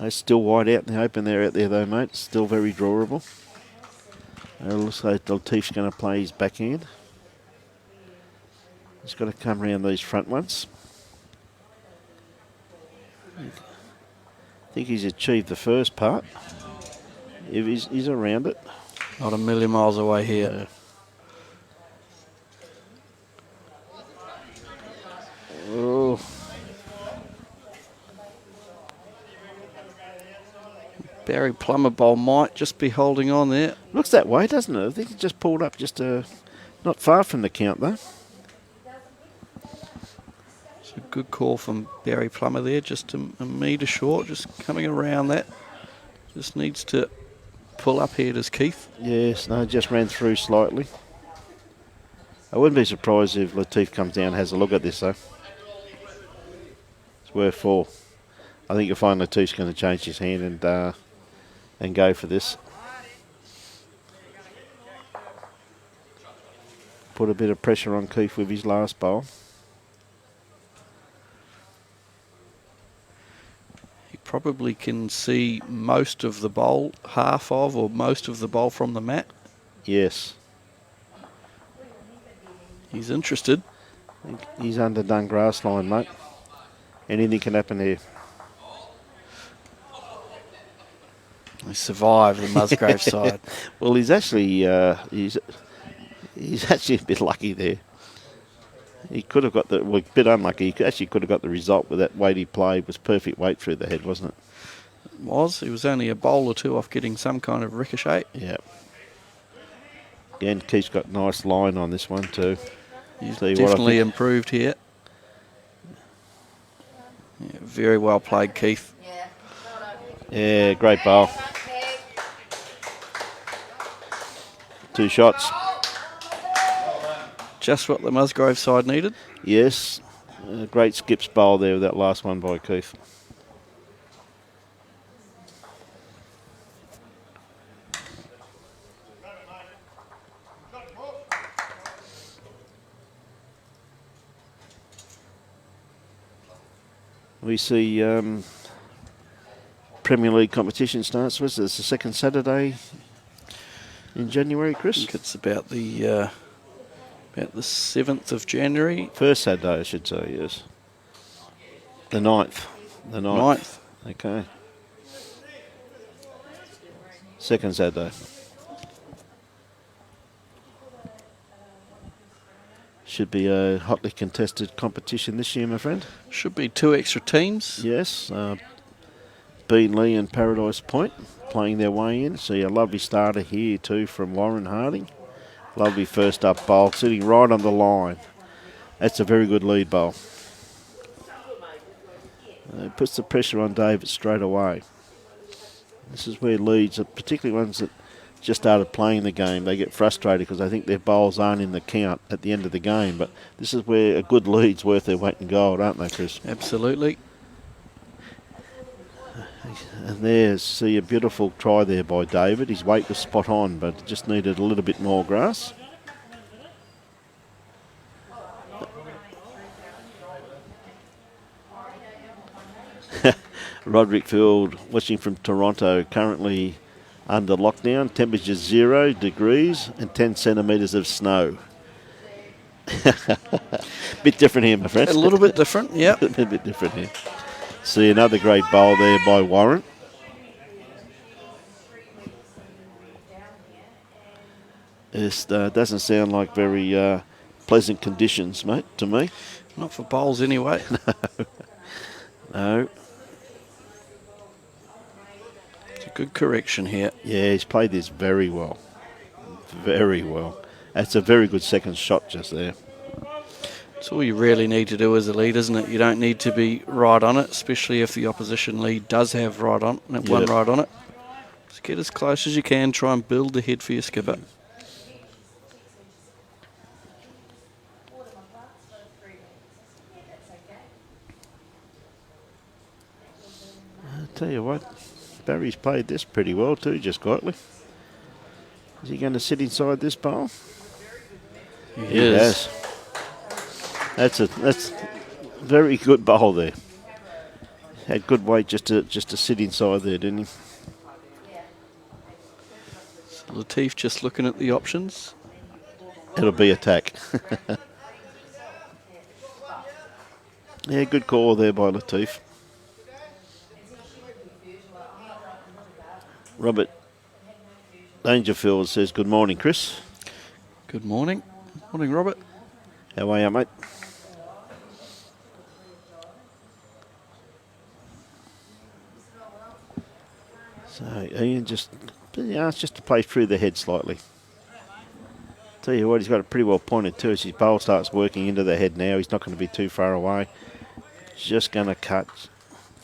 Still wide out in the open there out there though, mate. Still very drawable. It looks like Latif's going to play his backhand. He's got to come around these front ones. I think he's achieved the first part. If he's around it. Not a million miles away here. Oh. Barry Plummer bowl might just be holding on there. Looks that way, doesn't it? I think he just pulled up just not far from the count though. It's a good call from Barry Plummer there, just a metre short, just coming around that. Just needs to pull up here, does Keith. Yes, no, just ran through slightly. I wouldn't be surprised if Latif comes down and has a look at this though. It's worth 4. I think you'll find Latif's going to change his hand and go for this. Put a bit of pressure on Keith with his last bowl. He probably can see most of the bowl, half of or most of the bowl from the mat. Yes. He's interested. I think he's underdone grass line, mate. Anything can happen here. He survived the Musgrave side. Well, he's actually he's actually a bit lucky there. He could have got a bit unlucky. He actually could have got the result with that weight he played. It was perfect weight through the head, wasn't it? He was only a bowl or two off getting some kind of ricochet. Yeah. Again, Keith's got nice line on this one too. He's Tell you what, I definitely think- improved here. Yeah, very well played, Keith. Yeah, great bowl. 2 shots. Just what the Musgrave side needed. Yes. Great skips bowl there with that last one by Keith. we see Premier League competition starts. Was it the second Saturday in January, I Chris? think it's about the 7th of January. First Saturday, I should say, yes. The 9th. The 9th. 9th. Okay. Second Saturday. Should be a hotly contested competition this year, my friend. Should be 2 extra teams. Yes. Beanley and Paradise Point playing their way in. See a lovely starter here too from Warren Harding. Lovely first up bowl, sitting right on the line. That's a very good lead bowl. It puts the pressure on David straight away. This is where leads, particularly ones that just started playing the game, they get frustrated because they think their bowls aren't in the count at the end of the game. But this is where a good lead's worth their weight in gold, aren't they, Chris? Absolutely. And there's, see, a beautiful try there by David. His weight was spot on, but just needed a little bit more grass. Roderick Field, watching from Toronto, currently under lockdown. Temperature 0 degrees and 10 centimetres of snow. Bit different here, my friend. A little bit different, yeah. A bit different here. See another great bowl there by Warren. This doesn't sound like very pleasant conditions, mate, to me. Not for bowls anyway. No. It's a good correction here. Yeah, he's played this very well. Very well. That's a very good second shot just there. It's all you really need to do as a lead, isn't it? You don't need to be right on it, especially if the opposition lead does have right on it, one Yep. right on it. Just get as close as you can, try and build the head for your skipper. I'll tell you what, Barry's played this pretty well too, just quietly. Is he going to sit inside this bowl? He is. That's very good bowl there. Had good weight just to sit inside there, didn't he? So Latif just looking at the options. It'll be attack. Yeah, good call there by Latif. Robert Dangerfield says, good morning, Chris. Good morning. Morning, Robert. How are you, mate? So Ian just asked just to play through the head slightly. Tell you what, he's got it pretty well pointed too. As his bowl starts working into the head now, he's not going to be too far away. Just going to cut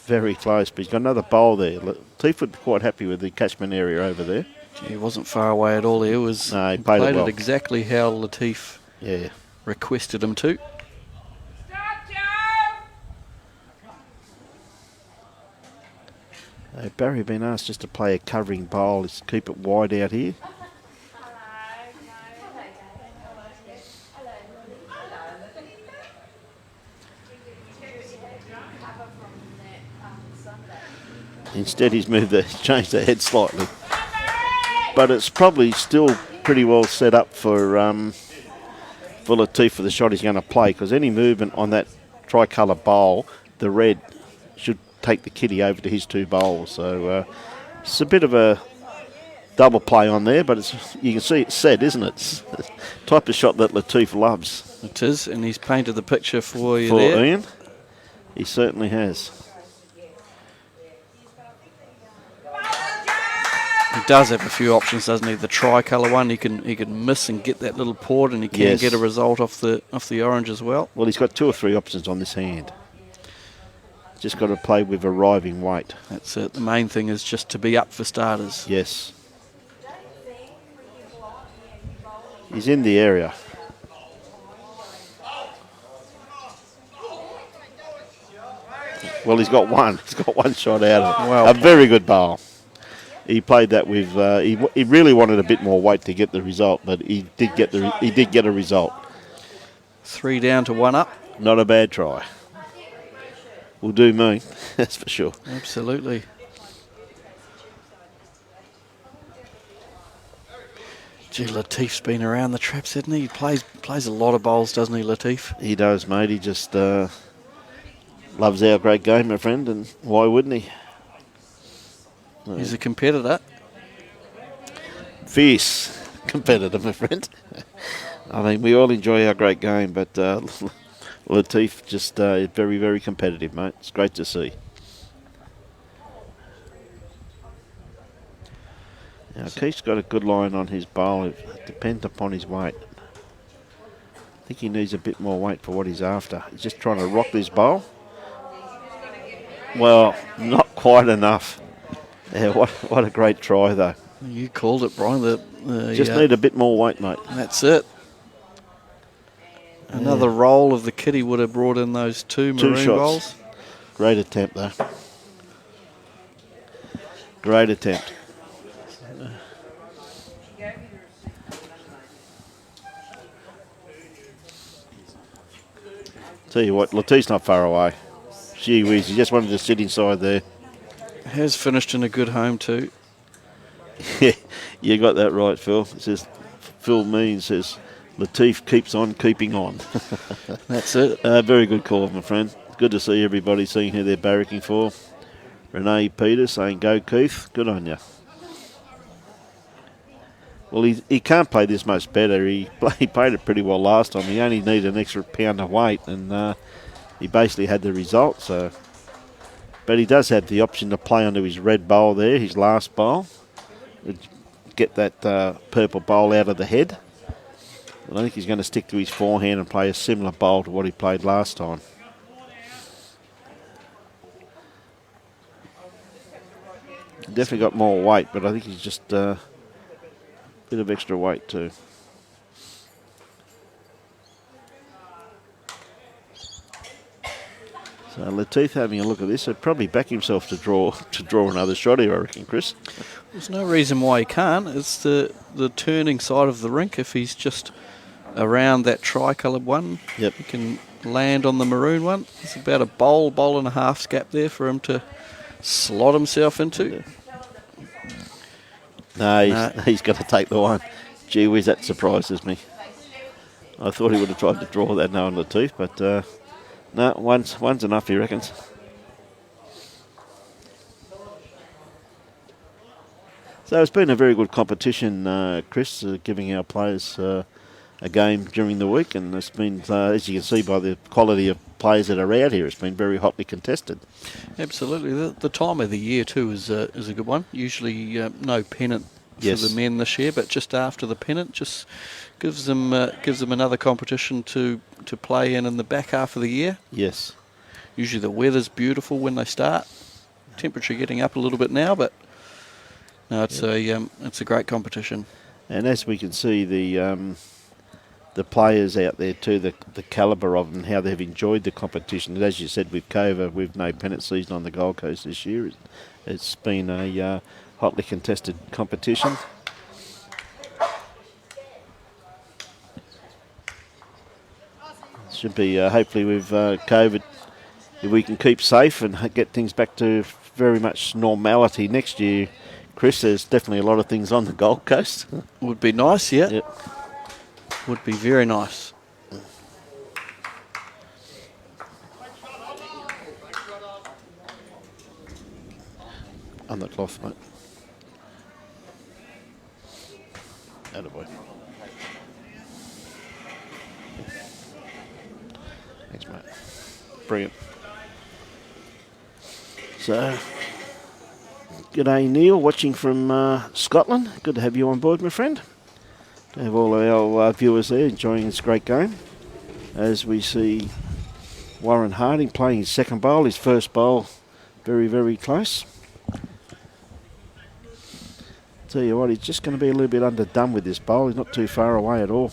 very close, but he's got another bowl there. Latif would be quite happy with the catchment area over there. He wasn't far away at all. He was No, he played it well. exactly how Latif Yeah. requested him to. Barry been asked just to play a covering bowl, just keep it wide out here. Instead, he's changed the head slightly, but it's probably still pretty well set up for Latif for the shot he's going to play. Because any movement on that tricolour bowl, the red should take the kitty over to his two bowls. So it's a bit of a double play on there, but you can see it's set, isn't it? It's the type of shot that Latif loves. It is, and he's painted the picture for you For there. Ian, he certainly has. He does have a few options, doesn't he? The tricolour one, he can miss and get that little port, and he can Yes. get a result off the orange as well. Well, he's got 2 or 3 options on this hand. Just got to play with arriving weight. That's it. The main thing is just to be up for starters. Yes. He's in the area. Well, he's got one. He's got one shot out of it. Well a very good bowl. He played that with. He really wanted a bit more weight to get the result, but he did get a result. 3 down to 1 up. Not a bad try. will do me. That's for sure. Absolutely. Gee, Latif's been around the traps, hasn't he? He plays a lot of bowls, doesn't he, Latif? He does, mate. He just loves our great game, my friend, and why wouldn't he? He's a competitor. Fierce competitor, my friend. I mean, we all enjoy our great game, but Latif just is very, very competitive, mate. It's great to see. Now, Keith's got a good line on his bowl. It depends upon his weight. I think he needs a bit more weight for what he's after. He's just trying to rock this bowl. Well, not quite enough. Yeah, what a great try, though. You called it, Brian. Just need a bit more weight, mate. That's it. Another roll of the kitty would have brought in those two maroon shots. bowls. Great attempt, though. Great attempt. Tell you what, Latif's not far away. Gee whiz, he just wanted to sit inside there. Has finished in a good home too. Yeah, you got that right, Phil. It says, Phil Mean says, Latif keeps on keeping on. That's it. Very good call, my friend. Good to see everybody seeing who they're barracking for. Renee Peters saying, go Keith. Good on you. Well, he can't play this much better. He played it pretty well last time. He only needed an extra pound of weight, and he basically had the result. So, but he does have the option to play onto his red bowl there, his last bowl. Get that purple bowl out of the head. But I think he's going to stick to his forehand and play a similar bowl to what he played last time. Definitely got more weight, but I think he's just bit of extra weight too. So Latif having a look at this, he'd probably back himself to draw another shot here, I reckon, Chris. There's no reason why he can't. It's the turning side of the rink. If he's just around that tricoloured one, Yep. he can land on the maroon one. It's about a bowl and a half's gap there for him to slot himself into. Yeah. No, he's got to take the one. Gee whiz, that surprises me. I thought he would have tried to draw that knowing Latif, but no, one's enough, he reckons. So it's been a very good competition, Chris, giving our players a game during the week, and it's been, as you can see by the quality of players that are out here, it's been very hotly contested. Absolutely. The time of the year too is a good one. Usually no pennant for Yes. the men this year, but just after the pennant, just gives them another competition to play in the back half of the year. Yes. Usually the weather's beautiful when they start. Temperature getting up a little bit now, but no, it's a great competition. And as we can see, the players out there too, the calibre of them, how they've enjoyed the competition. And as you said, with COVID, we've no pennant season on the Gold Coast this year. It's been a hotly contested competition. Should be, hopefully with COVID, if we can keep safe and get things back to very much normality next year. Chris, there's definitely a lot of things on the Gold Coast. Would be nice, yeah. Yep. Would be very nice. On the cloth, mate. Attaboy. Thanks, mate. Brilliant. So, g'day Neil, watching from Scotland. Good to have you on board, my friend. To have all our viewers there enjoying this great game. As we see Warren Harding playing his second bowl, his first bowl very, very close. Tell you what, he's just going to be a little bit underdone with this bowl. He's not too far away at all.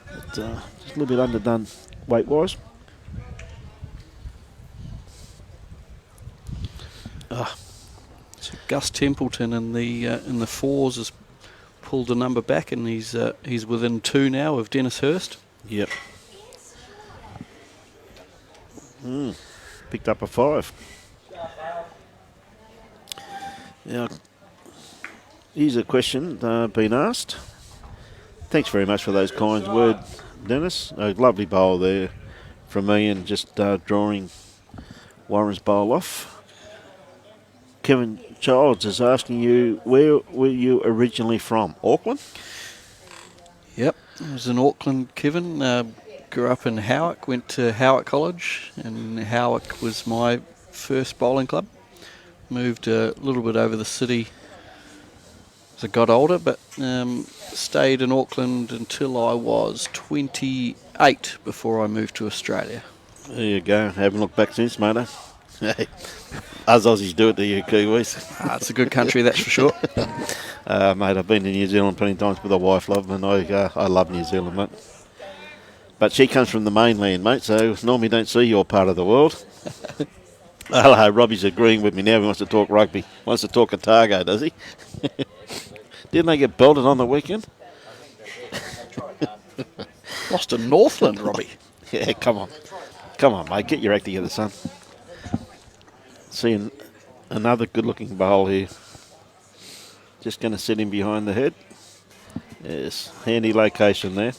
But, just a little bit underdone weight-wise. So Gus Templeton in the fours has pulled a number back, and he's within two now of Dennis Hurst. Yep. picked up a 5. Now, here's a question been asked. Thanks very much for those kind words, Dennis. A lovely bowl there from Ian, just drawing Warren's bowl off. Kevin Childs is asking you, where were you originally from? Auckland? Yep, I was in Auckland, Kevin. Grew up in Howick, went to Howick College, and Howick was my first bowling club. Moved a little bit over the city as I got older, but stayed in Auckland until I was 28 before I moved to Australia. There you go. Haven't looked back since, mate. Hey, us Aussies do it to you Kiwis. It's a good country, that's for sure. Mate, I've been to New Zealand plenty of times with a wife, love, and I love New Zealand, mate. But she comes from the mainland, mate, so normally don't see your part of the world. Hello, Robbie's agreeing with me now. He wants to talk rugby. Wants to talk Otago, does he? Didn't they get belted on the weekend? Lost to Northland, Robbie. Yeah, come on. Come on, mate. Get your act together, son. Seeing another good-looking bowl here. Just going to sit him behind the head. Yes, handy location there.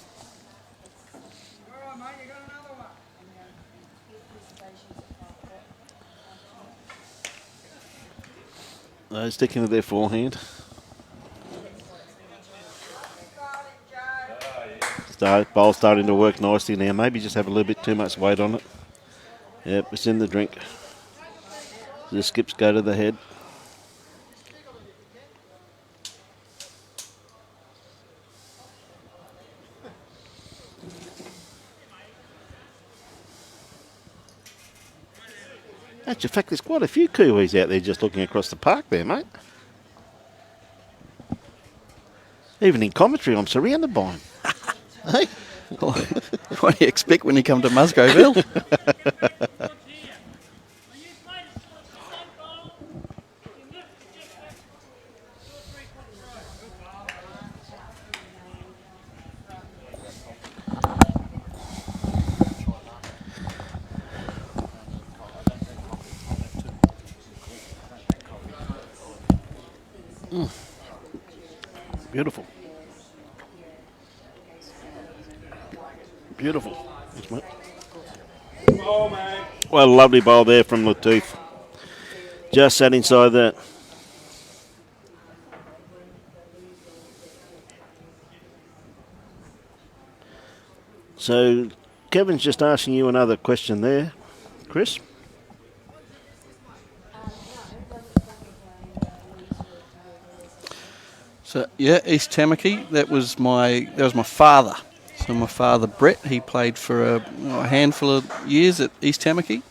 Sticking to their forehand. Bowl starting to work nicely now. Maybe just have a little bit too much weight on it. Yep, it's in the drink. The skips go to the head. In fact, there's quite a few Kiwis out there just looking across the park there, mate. Even in commentary, I'm surrounded by them. Hey? What do you expect when you come to Musgrave Hill? Beautiful. Beautiful. Thanks, mate. Well, a lovely bowl there from Latif. Just sat inside that. So, Kevin's just asking you another question there, Chris. So yeah, East Tamaki. That was my father. So my father Brett, he played for a handful of years at East Tamaki.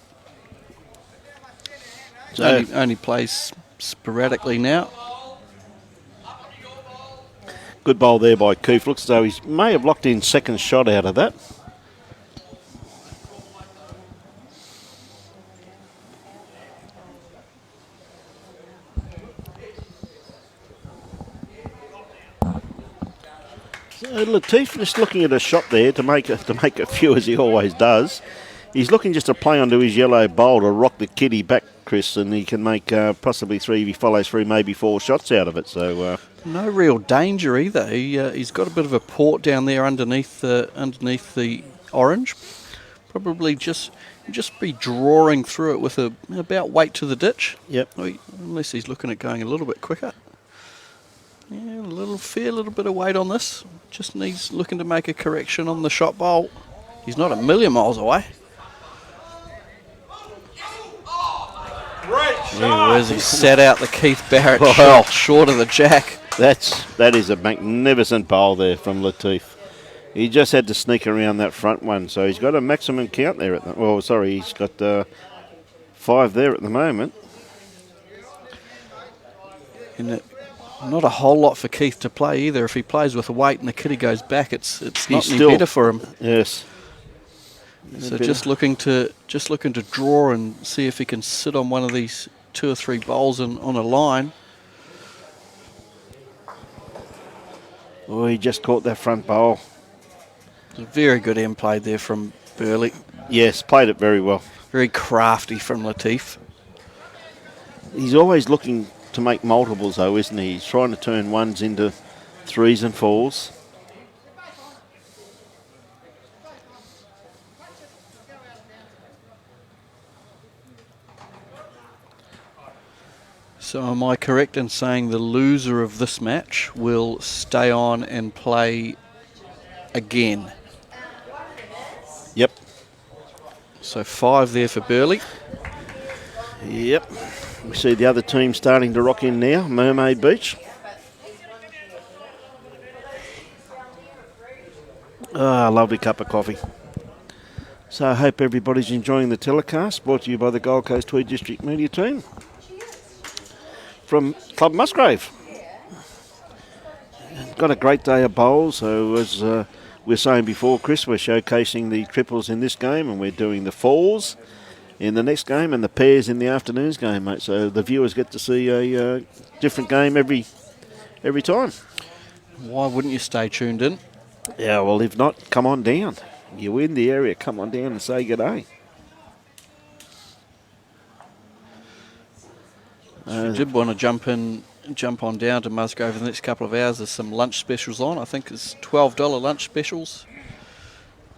So Only plays sporadically now. good bowl there by Keith. Looks as though he may have locked in second shot out of that. Latif just looking at a shot there to make a few as he always does. He's looking just to play onto his yellow bowl to rock the kitty back, Chris, and he can make possibly 3 if he follows through, maybe 4 shots out of it. So no real danger either. He's got a bit of a port down there underneath the orange. Probably just be drawing through it with about weight to the ditch. Yep. Unless he's looking at going a little bit quicker. Yeah, a little bit of weight on this. Just needs looking to make a correction on the shot bowl. He's not a million miles away. Whereas he set out the Keith Barrett shot short of the jack. that is a magnificent bowl there from Latif. He just had to sneak around that front one, so he's got a maximum count there he's got 5 there at the moment. Not a whole lot for Keith to play either. If he plays with a weight and the kitty goes back, it's not any still better for him. Yes. So just looking to draw and see if he can sit on one of these 2 or 3 bowls on a line. Oh, he just caught that front bowl. It's a very good end play there from Burley. Yes, played it very well. Very crafty from Latif. He's always looking to make multiples, though, isn't he? He's trying to turn ones into threes and fours. So am I correct in saying the loser of this match will stay on and play again? Yep. So 5 there for Burley. Yep. We see the other team starting to rock in now, Mermaid Beach. Ah, lovely cup of coffee. So I hope everybody's enjoying the telecast, brought to you by the Gold Coast Tweed District Media Team from Club Musgrave. Got a great day of bowls, so as we were saying before, Chris, we're showcasing the triples in this game and we're doing the fours in the next game and the pairs in the afternoon's game, mate. So the viewers get to see a different game every time. Why wouldn't you stay tuned in? Yeah, well, if not, come on down. You're in the area, come on down and say good day. If you did want to jump on down to Musgrove in the next couple of hours, there's some lunch specials on. I think it's $12 lunch specials.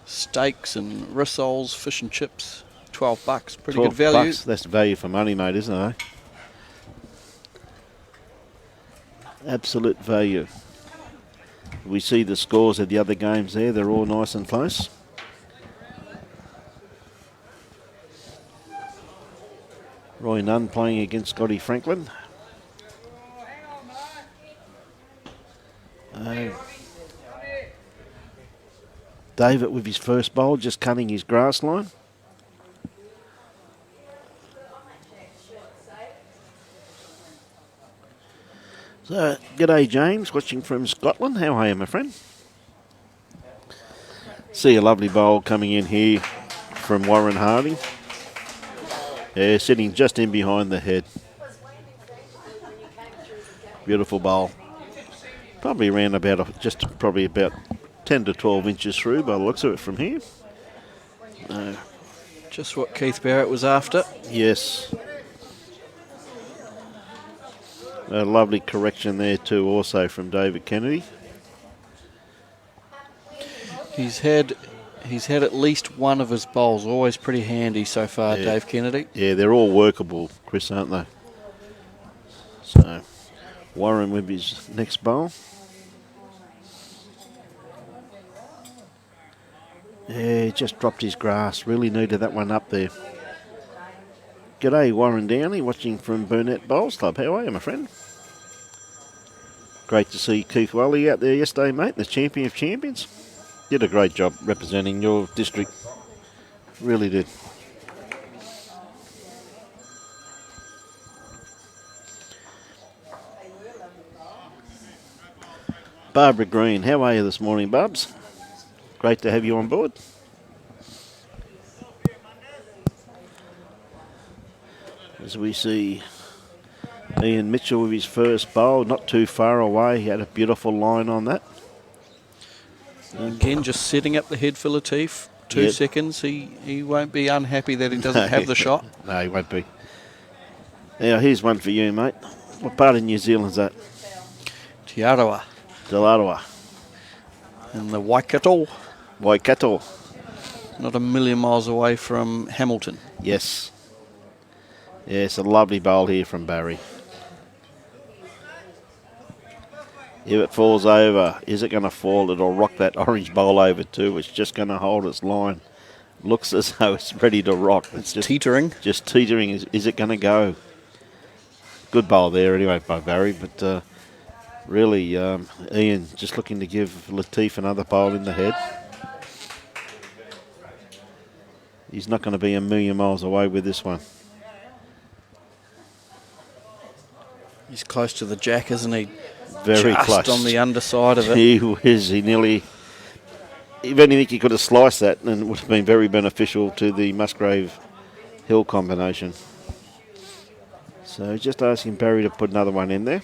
Steaks and rissoles, fish and chips, $12. Pretty good value. $12. That's value for money, mate, isn't it? Absolute value. We see the scores of the other games there. They're all nice and close. Roy Nunn playing against Scotty Franklin. David with his first bowl, just cutting his grass line. So, g'day James, watching from Scotland. How are you, my friend? See a lovely bowl coming in here from Warren Harding. Yeah, sitting just in behind the head. Beautiful bowl. Probably around about, probably about 10 to 12 inches through by the looks of it from here. Just what Keith Barrett was after. Yes. A lovely correction there too, also from David Kennedy. He's had at least one of his bowls, always pretty handy so far, Yeah. Dave Kennedy. Yeah, they're all workable, Chris, aren't they? So, Warren with his next bowl. Yeah, he just dropped his grass. Really needed that one up there. G'day, Warren Downey, watching from Burnett Bowls Club. How are you, my friend? Great to see Keith Wally out there yesterday, mate, the champion of champions. Did a great job representing your district. Really did. Barbara Green, how are you this morning, Bubs? Great to have you on board. As we see Ian Mitchell with his first bowl, not too far away. He had a beautiful line on that. Again, just setting up the head for Latif. 2 Yep. seconds. He won't be unhappy that he doesn't have the shot. No, he won't be. Now, here's one for you, mate. What part of New Zealand's that? Te Arawa Te Arawa. in the Waikato. Waikato. Not a million miles away from Hamilton. Yes. Yes, a lovely bowl here from Barry. If it falls over, is it going to fall? It'll rock that orange bowl over too. It's just going to hold its line. Looks as though it's ready to rock. It's just Teetering. Just teetering. Is it going to go? Good bowl there anyway by Barry, but really, Ian just looking to give Latif another bowl in the head. He's not going to be a million miles away with this one. He's close to the jack, isn't he? Very Just close. on the underside of it. He whiz. He nearly... If anything, he could have sliced that and it would have been very beneficial to the Musgrave Hill combination. So just asking Barry to put another one in there.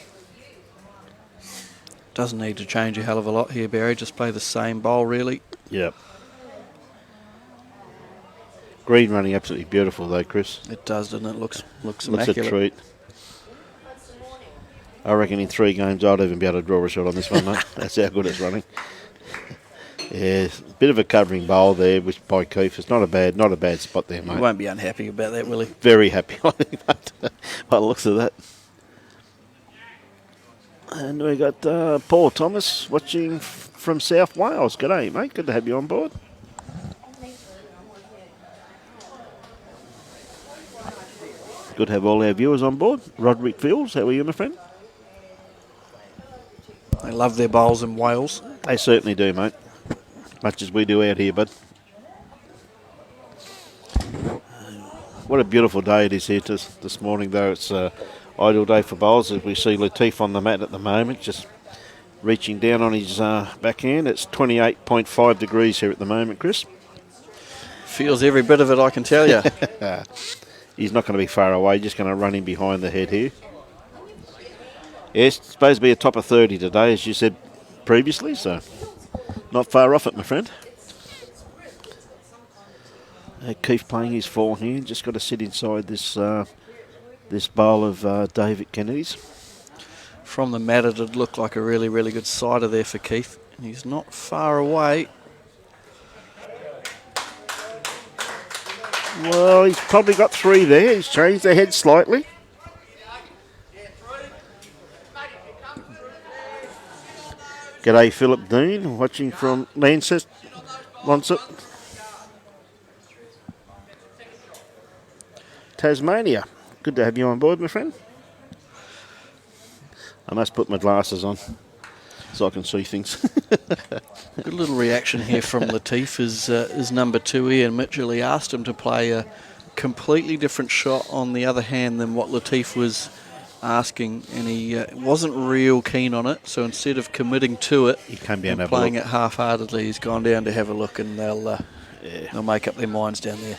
Doesn't need to change a hell of a lot here, Barry. Just play the same bowl, really. Yep. Green running absolutely beautiful though, Chris. It does, doesn't it? Looks Looks a immaculate. treat. I reckon in 3 games I'd even be able to draw a shot on this one, mate. That's how good it's running. Yeah, bit of a covering bowl there, which by Keith. It's not a bad spot there, You mate. won't be unhappy about that, will he? Very happy on it, mate, by the looks of that. And we got Paul Thomas watching from South Wales. G'day, mate. Good to have you on board. Good to have all our viewers on board. Roderick Fields, how are you, my friend? They love their bowls in Wales. They certainly do, mate. Much as we do out here, bud. What a beautiful day it is here this morning, though. It's ideal day for bowls as we see Latif on the mat at the moment, just reaching down on his backhand. It's 28.5 degrees here at the moment, Chris. Feels every bit of it, I can tell you. He's not going to be far away, just going to run in behind the head here. Yes, it's supposed to be a top of 30 today, as you said previously, so not far off it, my friend. Keith playing his forehand, just got to sit inside this this bowl of David Kennedy's. From the mat, it'd look like a really, really good sider there for Keith. And he's not far away. Well, he's probably got 3 there. He's changed the head slightly. G'day, Philip Dean, watching from Lancet. Tasmania. Good to have you on board, my friend. I must put my glasses on so I can see things. Good little reaction here from Latif is number 2, Ian Mitchell. He asked him to play a completely different shot on the other hand than what Latif was asking, and he wasn't real keen on it, so instead of committing to it He came down and to have a playing look. it half-heartedly, he's gone down to have a look, and they'll make up their minds down there.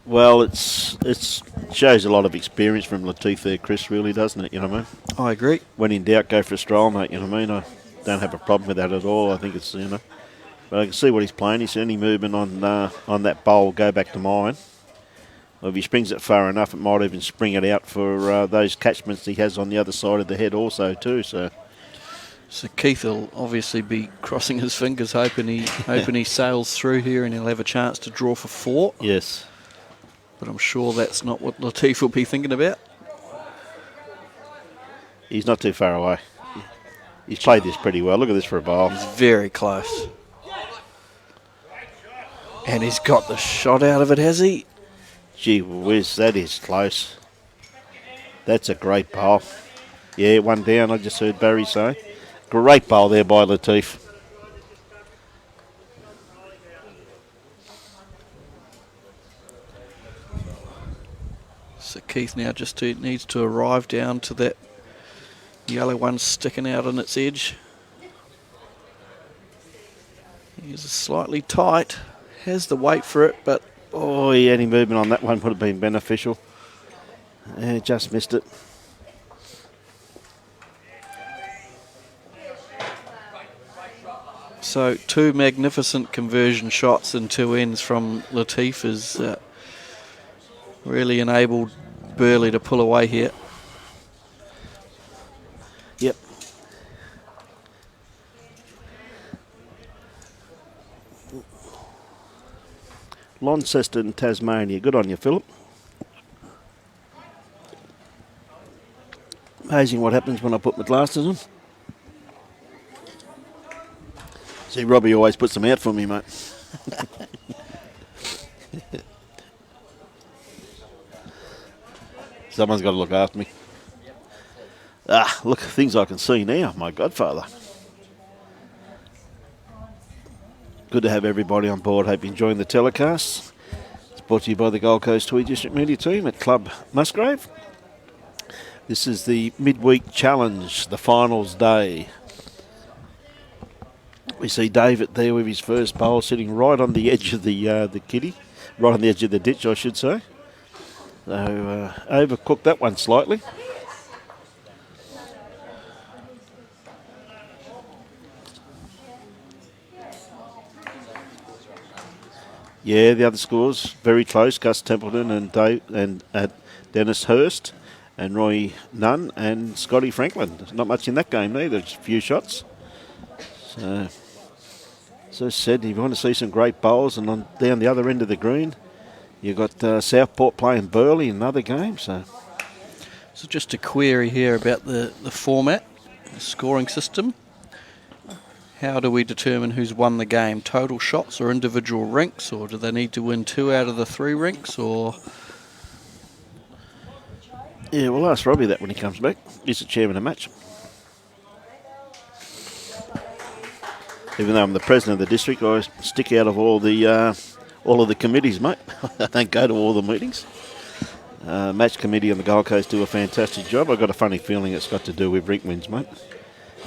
Well, it shows a lot of experience from Latif there, Chris, really, doesn't it? You know what I mean? I agree. When in doubt, go for a stroll, mate. You know what I mean? I don't have a problem with that at all. I think it's, but I can see what he's playing. He's any movement on that bowl, go back to mine. Well, if he springs it far enough, it might even spring it out for those catchments he has on the other side of the head also too. So Keith will obviously be crossing his fingers, hoping he sails through here and he'll have a chance to draw for 4. yes, But I'm sure that's not what Latif will be thinking about. he's not too far away. He's played this pretty well. Look at this for a bowl. He's very close. And he's got the shot out of it, has he? Gee whiz, that is close. That's a great bowl. Yeah, 1 down, I just heard Barry say. Great bowl there by Latif. So Keith now just needs to arrive down to that yellow one sticking out on its edge. He's slightly tight, has the weight for it, but Oh, yeah, any movement on that one would have been beneficial. Yeah, just missed it. so 2 magnificent conversion shots and 2 ends from Latif has really enabled Burley to pull away here. Yep. Launceston, Tasmania. Good on you, Philip. Amazing what happens when I put my glasses on. See, Robbie always puts them out for me, mate. Someone's got to look after me. Ah, look, things I can see now. My godfather. Good to have everybody on board. Hope you're enjoying the telecast. It's brought to you by the Gold Coast Tweed District Media Team at Club Musgrave. This is the midweek challenge, the finals day. We see David there with his first bowl sitting right on the edge of the kitty, right on the edge of the ditch, I should say. So overcooked that one slightly. Yeah, the other scores very close. Gus Templeton and Dennis Hurst and Roy Nunn and Scotty Franklin. There's not much in that game either. Just a few shots. So as I said, if you want to see some great bowls, and down the other end of the green, you've got Southport playing Burleigh in another game. So just a query here about the format, the scoring system. How do we determine who's won the game? Total shots or individual rinks, or do they need to win 2 out of the 3 rinks, or? yeah, we'll ask Robbie that when he comes back. He's the chairman of the match. Even though I'm the president of the district, I stick out of all of the committees, mate. I don't go to all the meetings. Match committee on the Gold Coast do a fantastic job. I've got a funny feeling it's got to do with rink wins, mate.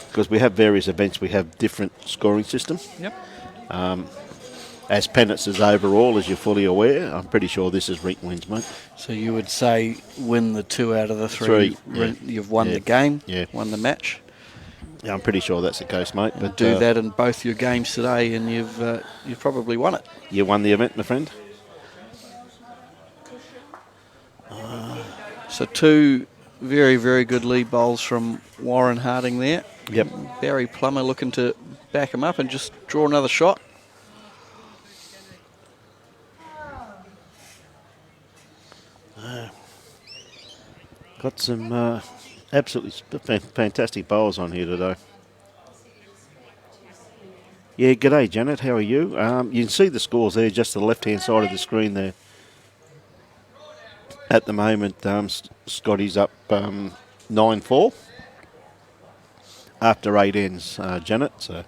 Because we have various events, we have different scoring system. Yep. As pennants is overall, as you're fully aware, I'm pretty sure this is rink wins, mate. So you would say win the 2 out of the 3. Yeah. You've won Yeah. the game, Yeah. won the match. Yeah, I'm pretty sure that's the case, mate. But But do that in both your games today, and you've probably won it. You won the event, my friend. So 2 very, very good lead bowls from Warren Harding there. Yep. Barry Plummer looking to back him up and just draw another shot. Got some absolutely fantastic bowls on here today. Yeah, g'day, Janet. How are you? You can see the scores there, just to the left-hand side of the screen there. At the moment, Scotty's up 9-4 after 8 ends, Janet. So.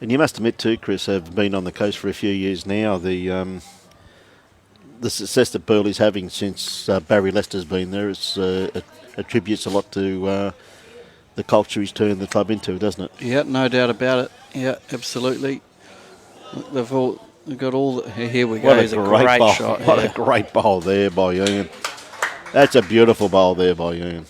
And you must admit too, Chris, I've been on the coast for a few years now. The success that Burleigh's having since Barry Lester's been there attributes a lot to the culture he's turned the club into, doesn't it? Yeah, no doubt about it. Yeah, absolutely. They've got all the... Here we go. What It's a great bowl. shot. What yeah. a great bowl there by Ian. That's a beautiful bowl there by Ian.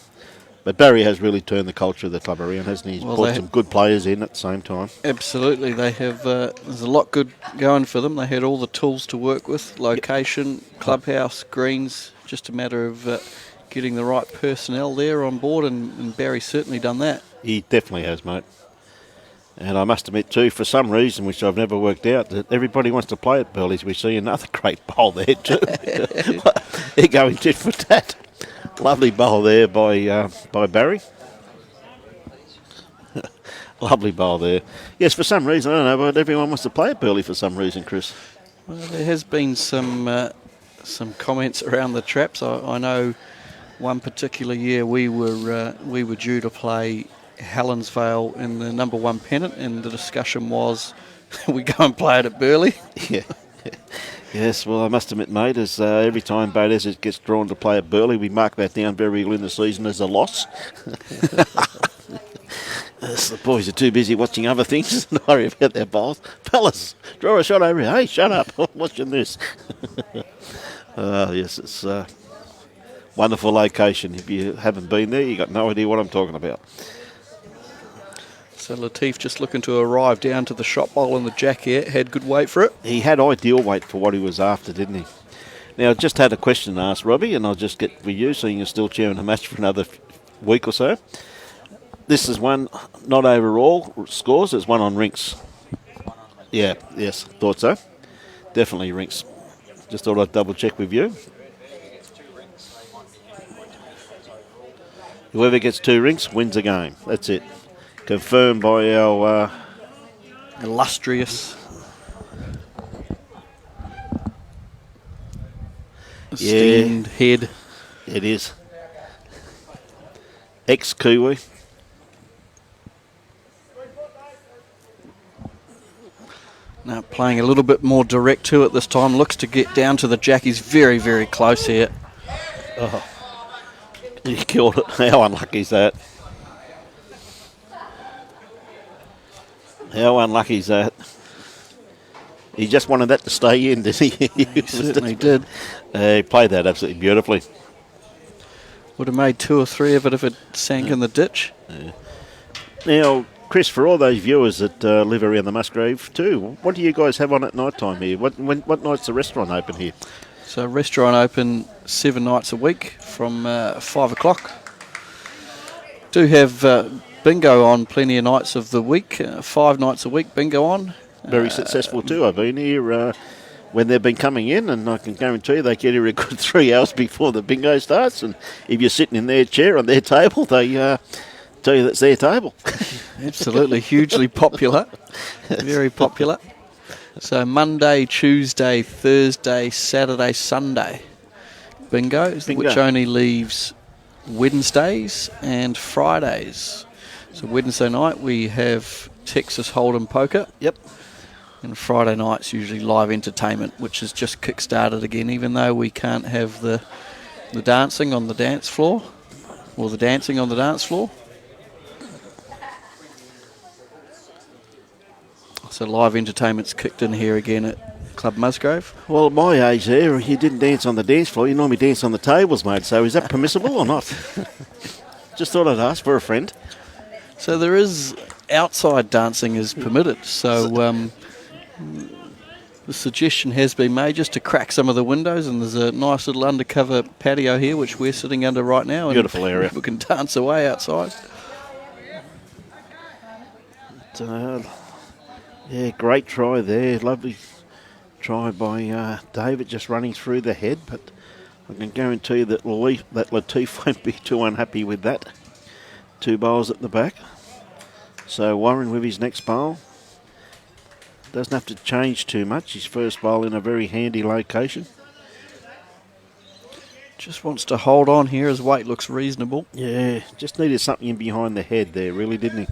But Barry has really turned the culture of the club around, hasn't he? He's Well, brought they- some good players in at the same time. Absolutely. They have... there's a lot good going for them. They had all the tools to work with. Location, clubhouse, greens. Just a matter of getting the right personnel there on board, and Barry's certainly done that. He definitely has, mate. And I must admit too, for some reason, which I've never worked out, that everybody wants to play at Burleigh's. We see another great bowl there too. They're going tit for tat. Lovely bowl there by Barry. Lovely bowl there. Yes, for some reason, I don't know, but everyone wants to play at Burleigh for some reason, Chris. Well, there has been some comments around the traps. I know one particular year we were due to play Helensvale in the number 1 pennant, and the discussion was we go and play it at Burleigh. Yeah. Yes, well, I must admit, mate, as every time Baydez gets drawn to play at Burleigh, we mark that down very early in the season as a loss. The boys are too busy watching other things than worry about their bowls. Fellas, draw a shot over here. Hey, shut up. I'm watching this. Yes, it's a wonderful location. If you haven't been there, you've got no idea what I'm talking about. So Latif just looking to arrive down to the shot bowl, and the jack here had good weight for it. He had ideal weight for what he was after, didn't he? Now, I just had a question to ask Robbie, and I'll just get with you, seeing you're still chairing the match for another week or so. This is one, not overall scores, it's one on rinks. Yeah, yes, thought so. Definitely rinks. Just thought I'd double check with you. Whoever gets 2 rinks wins a game. That's it. Confirmed by our... Illustrious. Yeah. Esteemed head. It is. Ex-Kiwi. Now playing a little bit more direct to it this time. Looks to get down to the jack. He's very, very close here. He killed it. How unlucky is that? How unlucky is that? He just wanted that to stay in, didn't he? He certainly did. He played that absolutely beautifully. Would have made 2 or 3 of it if it sank in the ditch. Now, Chris, for all those viewers that live around the Musgrave too, what do you guys have on at night time here? What night's the restaurant open here? So restaurant open 7 nights a week from 5 o'clock. Do have bingo on plenty of nights of the week. 5 nights a week bingo on. Very successful too. I've been here when they've been coming in, and I can guarantee you they get here a good 3 hours before the bingo starts. And if you're sitting in their chair on their table, they tell you that's their table. Absolutely, hugely popular. Very popular. So Monday, Tuesday, Thursday, Saturday, Sunday bingo, which only leaves Wednesdays and Fridays. So Wednesday night we have Texas Hold'em poker. Yep. And Friday night's usually live entertainment, which is just kick-started again, even though we can't have the dancing on the dance floor, or the dancing on the dance floor. So live entertainment's kicked in here again at Club Musgrave. Well, at my age there, you didn't dance on the dance floor. You normally dance on the tables, mate. So is that permissible or not? Just thought I'd ask for a friend. So there is outside dancing is permitted. So the suggestion has been made just to crack some of the windows, and there's a nice little undercover patio here, which we're sitting under right now. Beautiful area. We can dance away outside. Yeah, great try there. Lovely try by David, just running through the head. But I can guarantee that Latif won't be too unhappy with that. 2 bowls at the back. So Warren with his next bowl. Doesn't have to change too much. His first bowl in a very handy location. Just wants to hold on here. His weight looks reasonable. Yeah, just needed something in behind the head there, really, didn't he?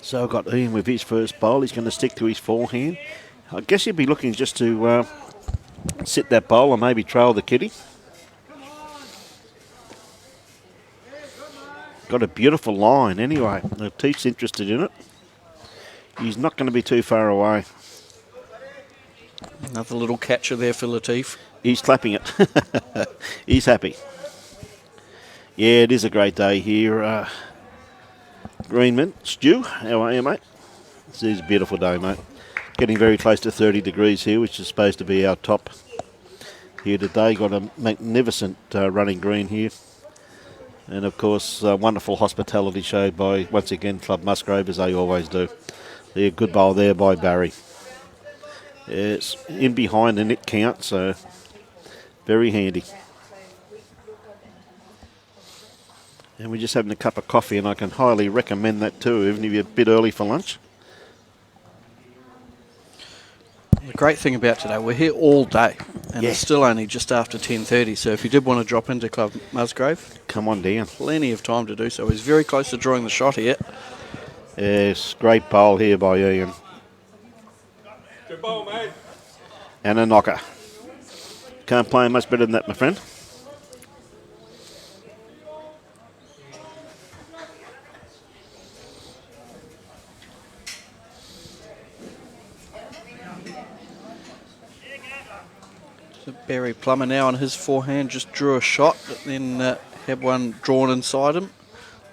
So I've got Ian with his first bowl. He's going to stick to his forehand. I guess he'd be looking just to sit that bowl and maybe trail the kitty. Got a beautiful line anyway. Latif's interested in it. He's not going to be too far away. Another little catcher there for Latif. He's clapping it. He's happy. Yeah, it is a great day here. Greenman, Stu, how are you, mate? This is a beautiful day, mate. Getting very close to 30 degrees here, which is supposed to be our top here today. Got a magnificent running green here. And, of course, wonderful hospitality showed by, once again, Club Musgrave, as they always do. A good bowl there by Barry. It's in behind and it counts, so very handy. And we're just having a cup of coffee, and I can highly recommend that too, even if you're a bit early for lunch. The great thing about today, we're here all day, and it's still only just after 10:30. So if you did want to drop into Club Musgrave, come on down. Plenty of time to do so. He's very close to drawing the shot here. Yes, great bowl here by Ian. Good ball, mate. And a knocker. Can't play much better than that, my friend. So Barry Plummer now on his forehand just drew a shot, but then had one drawn inside him,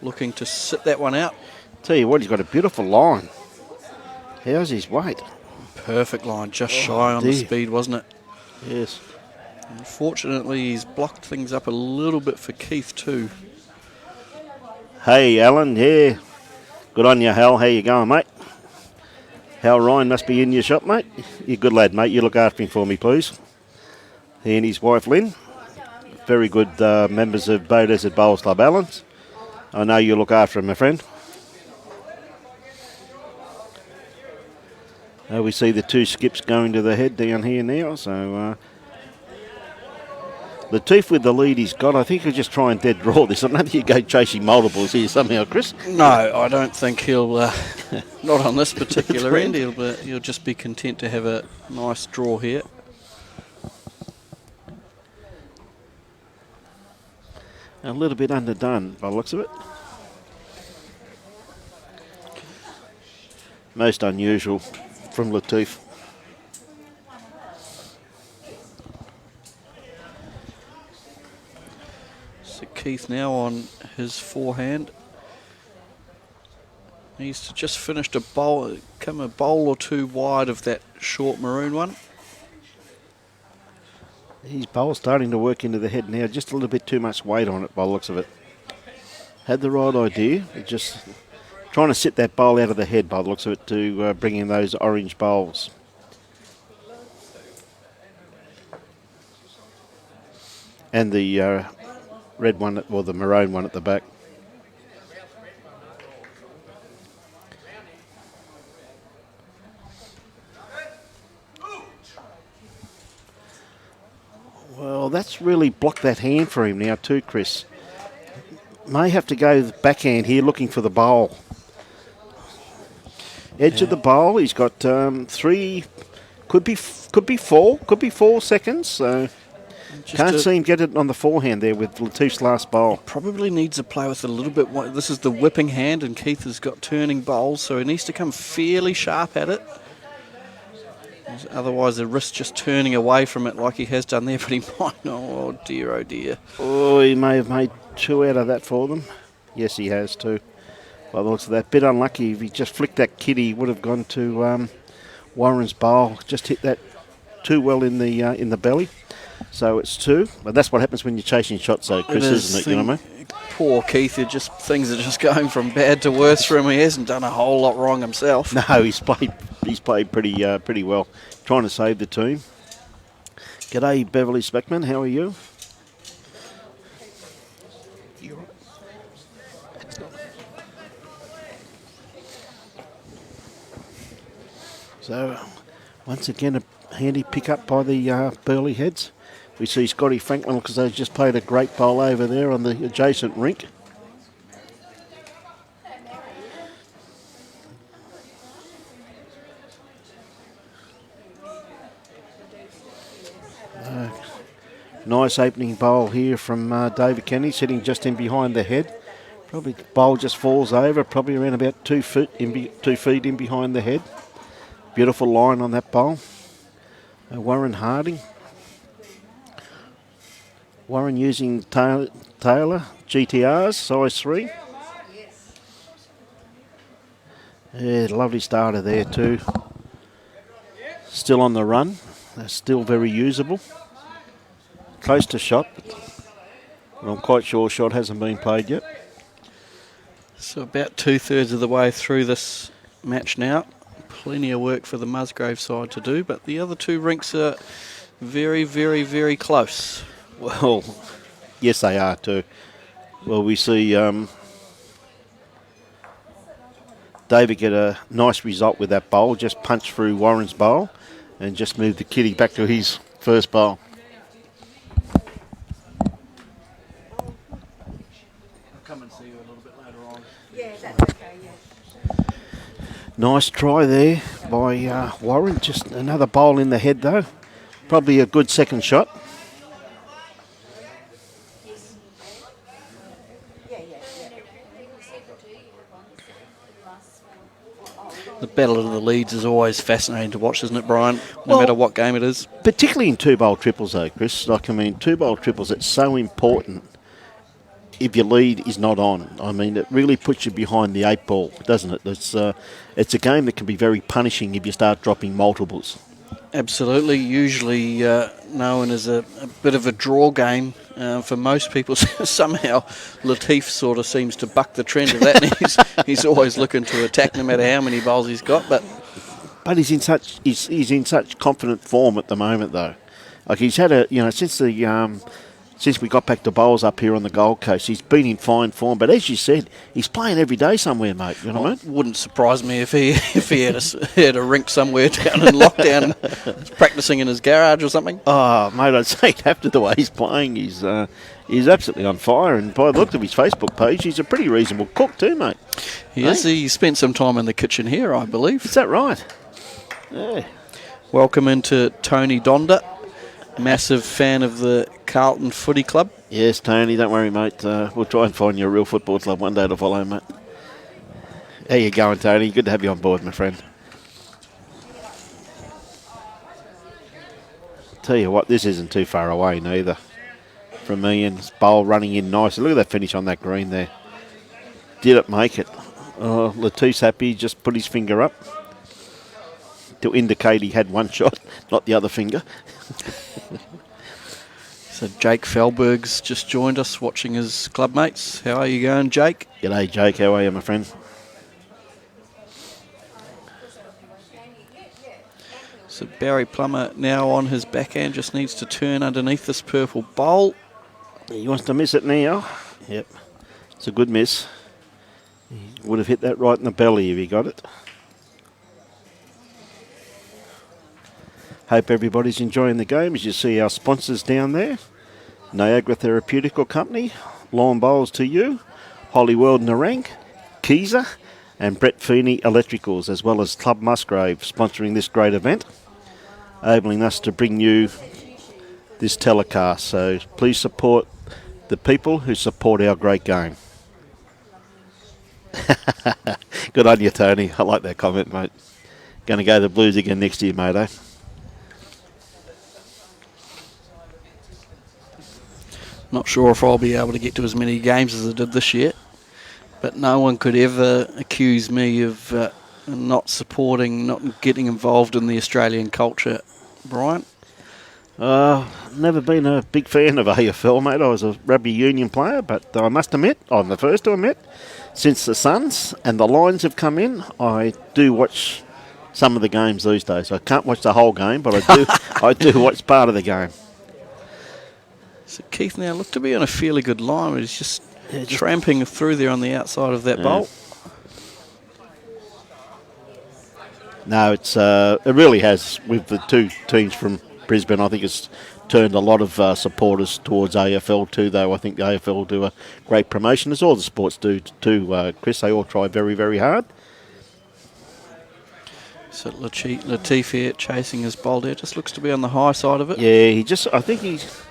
looking to sit that one out. Tell you what, he's got a beautiful line. How's his weight? Perfect line, just shy on the speed, wasn't it? Yes. Unfortunately, he's blocked things up a little bit for Keith too. Hey, Alan, yeah. Good on you, Hal. How you going, mate? Hal Ryan must be in your shop, mate. You're a good lad, mate. You look after him for me, please. He and his wife, Lynn. Very good members of Bow Desert Bowls Club, Alan. I know you look after him, my friend. We see the 2 skips going to the head down here now, so Latif with the lead he's got. I think he'll just try and dead draw this. I don't think he'll go chasing multiples here somehow, Chris. No, I don't think he'll, not on this particular end, he'll just be content to have a nice draw here. A little bit underdone by the looks of it. Most unusual from Latif. So Keith now on his forehand. He's just finished a bowl, come a bowl or two wide of that short maroon one. His bowl's starting to work into the head now. Just a little bit too much weight on it by the looks of it. Had the right idea. Just trying to sit that bowl out of the head by the looks of it to bring in those orange bowls. And the red one, or the maroon one at the back. Well, that's really blocked that hand for him now too, Chris. May have to go backhand here looking for the bowl. Edge of the bowl, he's got 3, could be 4 seconds. So can't seem to get it on the forehand there with Latif's last bowl. Probably needs to play with a little bit. This is the whipping hand, and Keith has got turning bowls, so he needs to come fairly sharp at it. Otherwise, the wrist just turning away from it like he has done there, but he might. Oh dear, oh dear. Oh, he may have made 2 out of that for them. Yes, he has too. By the looks of that, bit unlucky. If he just flicked that kitty, he would have gone to Warren's bowl. Just hit that too well in the belly. So it's 2. But that's what happens when you're chasing shots, though, Chris, isn't it? You know what I mean? Poor Keith, things are just going from bad to worse for him. He hasn't done a whole lot wrong himself. No, he's played pretty well, trying to save the team. G'day, Beverly Speckman. How are you? So, once again, a handy pick up by the Burley Heads. We see Scotty Franklin because they've just played a great bowl over there on the adjacent rink. Nice opening bowl here from David Kennedy, sitting just in behind the head. Probably the bowl just falls over, probably around about 2 feet in behind the head. Beautiful line on that bowl. Warren Harding. Warren using Taylor GTRs, size 3. Yeah, lovely starter there too. Still on the run. They're still very usable. Close to shot, but I'm quite sure shot hasn't been played yet. So about 2/3 of the way through this match now. Plenty of work for the Musgrave side to do, but the other 2 rinks are very, very, very close. Well, yes, they are too. Well, we see David get a nice result with that bowl, just punched through Warren's bowl and just moved the kitty back to his first bowl. Come and see you a little bit later on. Yeah, that's okay, yeah. Nice try there by Warren. Just another bowl in the head though. Probably a good second shot. The battle of the leads is always fascinating to watch, isn't it, Brian? No matter what game it is. Particularly in 2-bowl triples though, Chris. Like, I mean, 2-bowl triples, it's so important if your lead is not on. I mean, it really puts you behind the 8-ball, doesn't it? It's a game that can be very punishing if you start dropping multiples. Absolutely. Usually known as a bit of a draw game for most people. Somehow Latif sort of seems to buck the trend of that. And he's always looking to attack no matter how many bowls he's got. But he's in such confident form at the moment though. Like, he's had since we got back to bowls up here on the Gold Coast, he's been in fine form. But as you said, he's playing every day somewhere, mate. You know what I mean? Wouldn't surprise me if he had a rink somewhere down in lockdown, practicing in his garage or something. Oh, mate, I'd say after the way he's playing, he's absolutely on fire. And by the look of his Facebook page, he's a pretty reasonable cook too, mate. He is. He spent some time in the kitchen here, I believe. Is that right? Yeah. Welcome into Tony Donda. Massive fan of the Carlton Footy Club. Yes, Tony, don't worry, mate. We'll try and find you a real football club one day to follow, mate. How you going, Tony? Good to have you on board, my friend. Tell you what, this isn't too far away neither from me, and it's bowl running in nice. Look at that finish on that green there. Did it make it? Oh, Latif's happy, just put his finger up to indicate he had one shot, not the other finger. So Jake Felberg's just joined us watching his club mates. How are you going, Jake? G'day, Jake. How are you, my friend? So Barry Plummer now on his backhand, just needs to turn underneath this purple bowl. He wants to miss it now. Yep. It's a good miss. He would have hit that right in the belly if he got it. Hope everybody's enjoying the game. As you see our sponsors down there, Niagara Therapeutical Company, Lawn Bowls to you, Hollyworld Narang, Keezer, and Brett Feeney Electricals, as well as Club Musgrave, sponsoring this great event, enabling us to bring you this telecast. So please support the people who support our great game. Good on you, Tony. I like that comment, mate. Going to go to the Blues again next year, mate, eh? Not sure if I'll be able to get to as many games as I did this year, but no one could ever accuse me of not supporting, not getting involved in the Australian culture. Brian? Never been a big fan of AFL, mate. I was a rugby union player, but I must admit, I'm the first to admit, since the Suns and the Lions have come in, I do watch some of the games these days. I can't watch the whole game, but I do watch part of the game. So Keith now looked to be on a fairly good line, but he's just tramping through there on the outside of that bowl. No, it really has. With the two teams from Brisbane, I think it's turned a lot of supporters towards AFL too, though. I think the AFL do a great promotion, as all the sports do too, Chris. They all try very, very hard. So Latif here chasing his bowl there. Just looks to be on the high side of it. Yeah, I think he's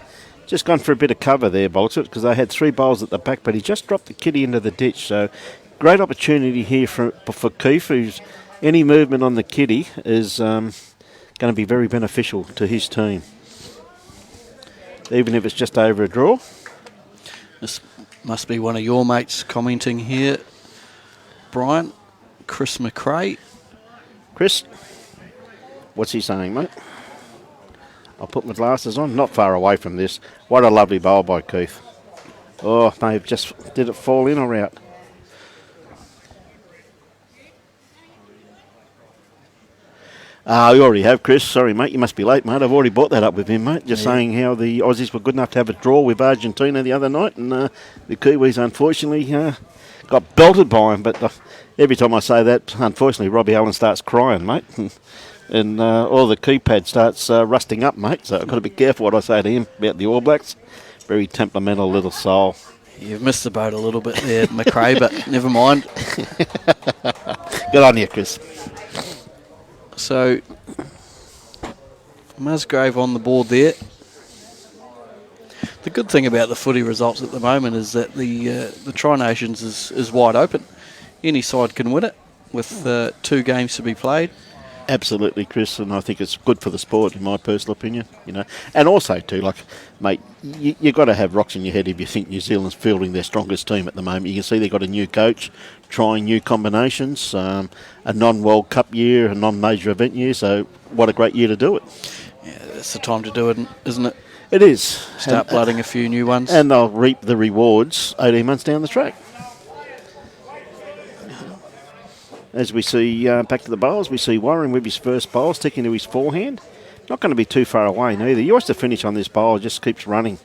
just gone for a bit of cover there, Bolter, because they had three bowls at the back, but he just dropped the kitty into the ditch. So great opportunity here for Keith, who's any movement on the kitty is going to be very beneficial to his team, even if it's just over a draw. This must be one of your mates commenting here, Brian. Chris McRae. Chris, what's he saying, mate? I'll put my glasses on. Not far away from this. What a lovely bowl by Keith. Oh, mate, just did it fall in or out? We already have, Chris. Sorry, mate. You must be late, mate. I've already brought that up with him, mate. Just saying how the Aussies were good enough to have a draw with Argentina the other night, and the Kiwis, unfortunately, got belted by him. But every time I say that, unfortunately, Robbie Allen starts crying, mate. And all the keypad starts rusting up, mate. So I've got to be careful what I say to him about the All Blacks. Very temperamental little soul. You've missed the boat a little bit there, McRae, but never mind. Good on you, Chris. So, Musgrave on the board there. The good thing about the footy results at the moment is that the Tri-Nations is wide open. Any side can win it with 2 games to be played. Absolutely, Chris, and I think it's good for the sport, in my personal opinion. And also too, like, mate, you've got to have rocks in your head if you think New Zealand's fielding their strongest team at the moment. You can see they've got a new coach, trying new combinations, a non-World Cup year, a non-major event year. So, what a great year to do it. Yeah, it's the time to do it, isn't it? It is. Start blooding a few new ones. And they'll reap the rewards 18 months down the track. As we see back to the bowls, we see Warren with his first bowl, sticking to his forehand. Not going to be too far away neither. He wants to finish on this bowl, just keeps running.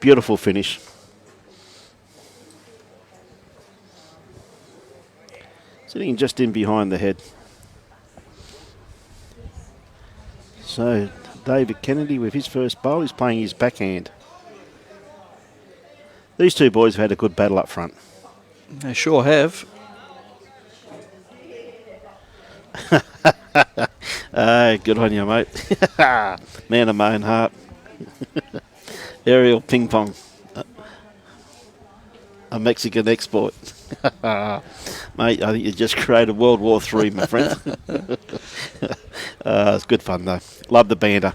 Beautiful finish. Sitting just in behind the head. So David Kennedy with his first bowl, he's playing his backhand. These two boys have had a good battle up front. They sure have. Good on you, mate. Man of my own heart. Aerial ping pong. A Mexican export. Mate, I think you just created World War III, my friend. It's good fun, though. Love the banter.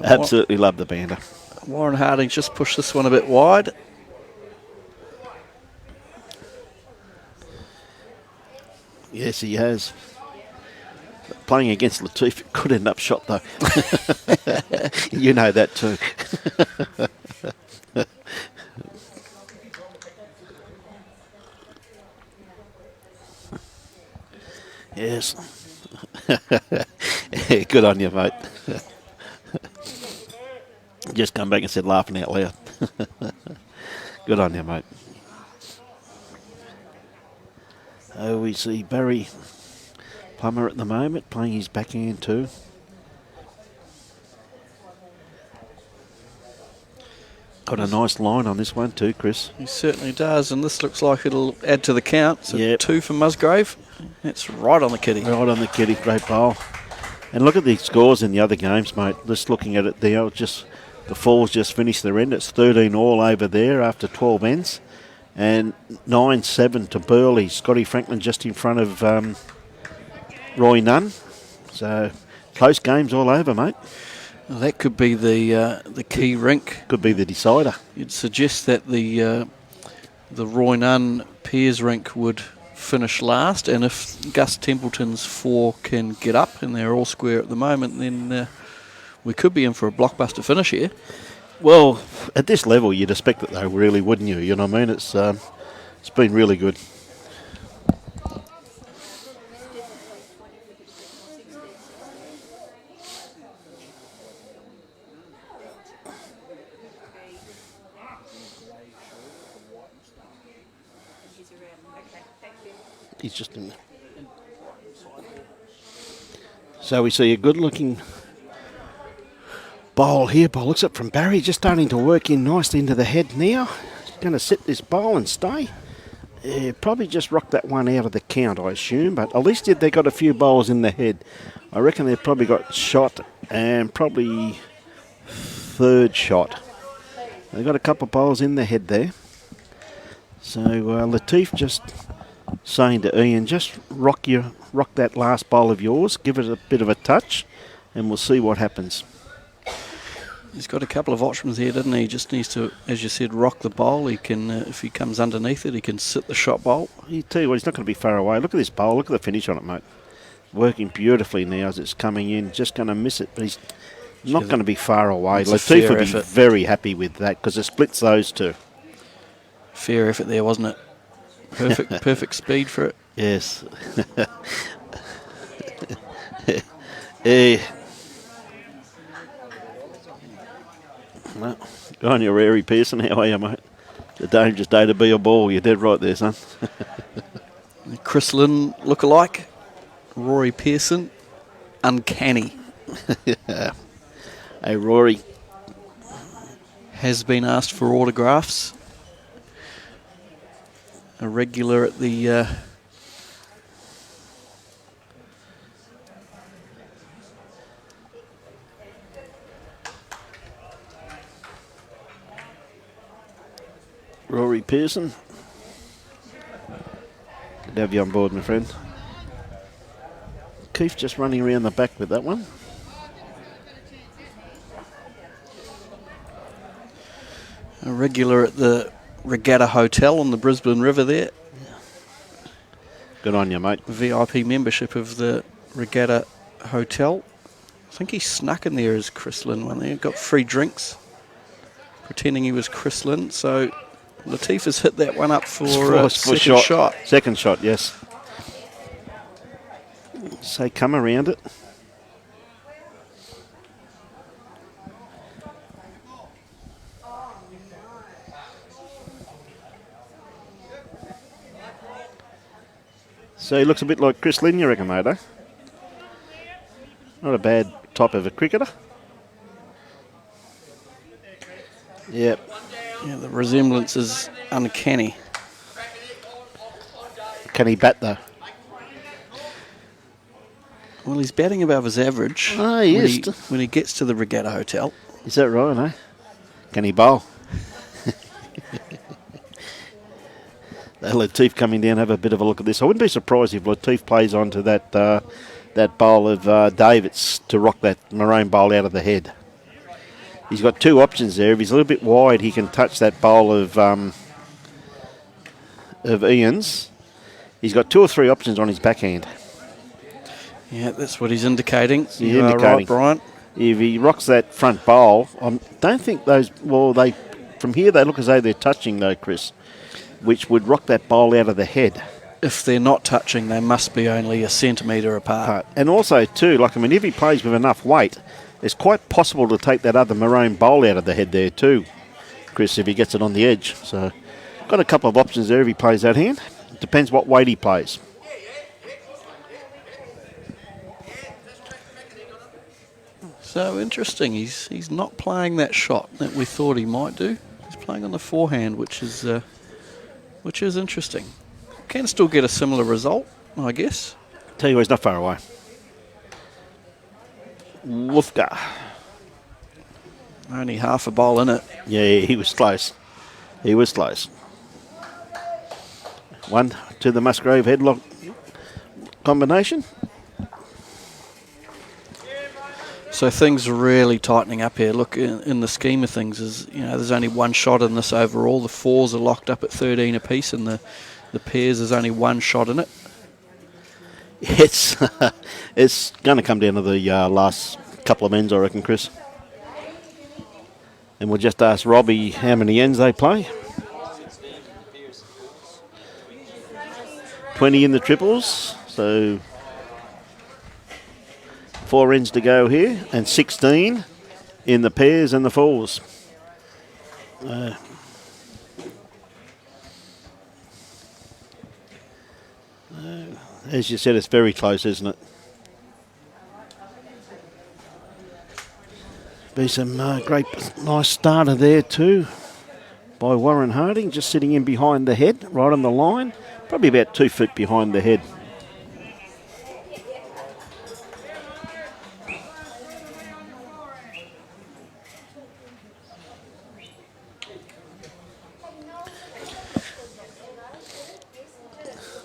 Absolutely love the banter. Warren Harding's just pushed this one a bit wide. Yes, he has. Playing against Latif, it could end up shot, though. You know that too. Yes. Yeah, good on you, mate. Just come back and said laughing out loud. Good on you, mate. Oh, we see Barry Plummer at the moment playing his backhand too. Got a nice line on this one too, Chris. He certainly does, and this looks like it'll add to the count. So Yep. 2 for Musgrave. That's right on the kitty. Right on the kitty, great bowl. And look at the scores in the other games, mate. Just looking at it there, the Falls just finished their end. It's 13 all over there after 12 ends. And 9-7 to Burley. Scotty Franklin just in front of Roy Nunn. So close games all over, mate. Well, that could be the key rink. Could be the decider. You'd suggest that the Roy Nunn Pears rink would finish last, and if Gus Templeton's 4 can get up, and they're all square at the moment, then we could be in for a blockbuster finish here. Well, at this level, you'd expect that they really wouldn't you? You know what I mean? It's been really good. He's around. Okay, thank you. He's just in there. So we see a good-looking bowl here. Bowl looks up from Barry, just starting to work in nicely into the head now. Going to sit this bowl and stay. Probably just rocked that one out of the count, I assume, but at least they got a few bowls in the head. I reckon they've probably got shot and probably third shot. They've got a couple of bowls in the head there. So Latif just saying to Ian, just rock that last bowl of yours, give it a bit of a touch, and we'll see what happens. He's got a couple of options here, doesn't he? He just needs to, as you said, rock the bowl. He can, if he comes underneath it, he can sit the shot bowl. You tell you what, he's not going to be far away. Look at this bowl. Look at the finish on it, mate. Working beautifully now as it's coming in. Just going to miss it, but he's not going to be far away. It's a Latif fair would be effort. very happy with that because it splits those two. Fair effort there, wasn't it? Perfect speed for it. Yes. Eh. No. Go on, you Rary Pearson. How are you, mate? It's a dangerous day to be a ball. You're dead right there, son. Chris Lynn lookalike. Rory Pearson, uncanny. Hey, Rory. Has been asked for autographs. A regular at the Rory Pearson. Good to have you on board, my friend. Keith just running around the back with that one. a regular at the Regatta Hotel on the Brisbane River there. Good on you, mate. VIP membership of the Regatta Hotel. I think he snuck in there as Chris Lynn one there. Got free drinks, pretending he was Chris Lynn. So Latif has hit that one up for second shot. Second shot, yes. So come around it. So he looks a bit like Chris Lynn, you reckon, mate, eh? Not a bad type of a cricketer. Yep. Yeah, the resemblance is uncanny. Can he bat, though? Well, he's batting above his average Oh, he is. when he gets to the Regatta Hotel. Is that right, eh? Can he bowl? Latif coming down, have a bit of a look at this. I wouldn't be surprised if Latif plays onto that that bowl of Davids to rock that maroon bowl out of the head. He's got two options there. If he's a little bit wide, he can touch that bowl of Ian's. He's got 2 or 3 options on his backhand. Yeah, that's what he's indicating. He's You are indicating. right, Brian. If he rocks that front bowl, I don't think those. Well, they from here they look as though they're touching though, Chris, which would rock that bowl out of the head. If they're not touching, they must be only a centimetre apart. And also too, like I mean, if he plays with enough weight, it's quite possible to take that other maroon bowl out of the head there too, Chris, if he gets it on the edge. So, got a couple of options there if he plays that hand. Depends what weight he plays. So interesting. He's not playing that shot that we thought he might do. He's playing on the forehand, which is interesting. Can still get a similar result, I guess. Tell you what, he's not far away. Wolfgar. Only half a bowl in it. Yeah, he was close. He was close. 1 to the Musgrave headlock combination. So things are really tightening up here. Look, in the scheme of things, there's only one shot in this overall. The fours are locked up at 13 apiece, and the pairs there's only one shot in it. It's going to come down to the last couple of ends, I reckon, Chris. And we'll just ask Robbie how many ends they play. 20 in the triples, so 4 ends to go here, and 16 in the pairs and the fours. As you said, it's very close, isn't it? Be some great, nice starter there too by Warren Harding, just sitting in behind the head, right on the line, probably about 2 feet behind the head.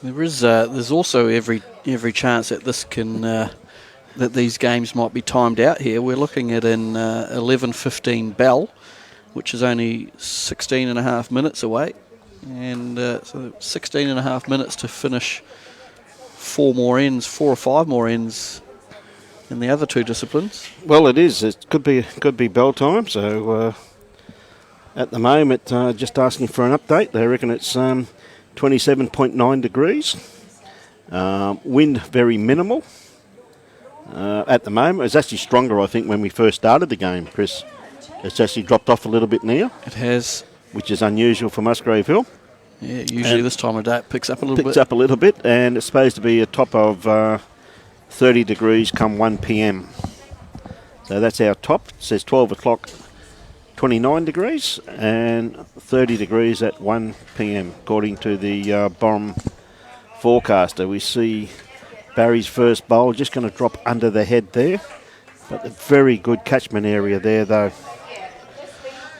There's also every chance that this can that these games might be timed out here. We're looking at an 11:15 bell, which is only 16 and a half minutes away, and so 16 and a half minutes to finish 4 or 5 more ends in the other 2 disciplines. Well, it is. It could be bell time. So at the moment, just asking for an update. They reckon it's 27.9 degrees. Wind very minimal. At the moment, it's actually stronger, I think, when we first started the game, Chris. It's actually dropped off a little bit now. It has. Which is unusual for Musgrave Hill. Yeah, usually And this time of day it picks up a little bit. Picks up a little bit, and it's supposed to be a top of 30 degrees come 1 p.m. So that's our top. It says 12 o'clock, 29 degrees, and 30 degrees at 1 p.m. according to the bomb forecaster. We see Barry's first bowl just going to drop under the head there, but a very good catchment area there though.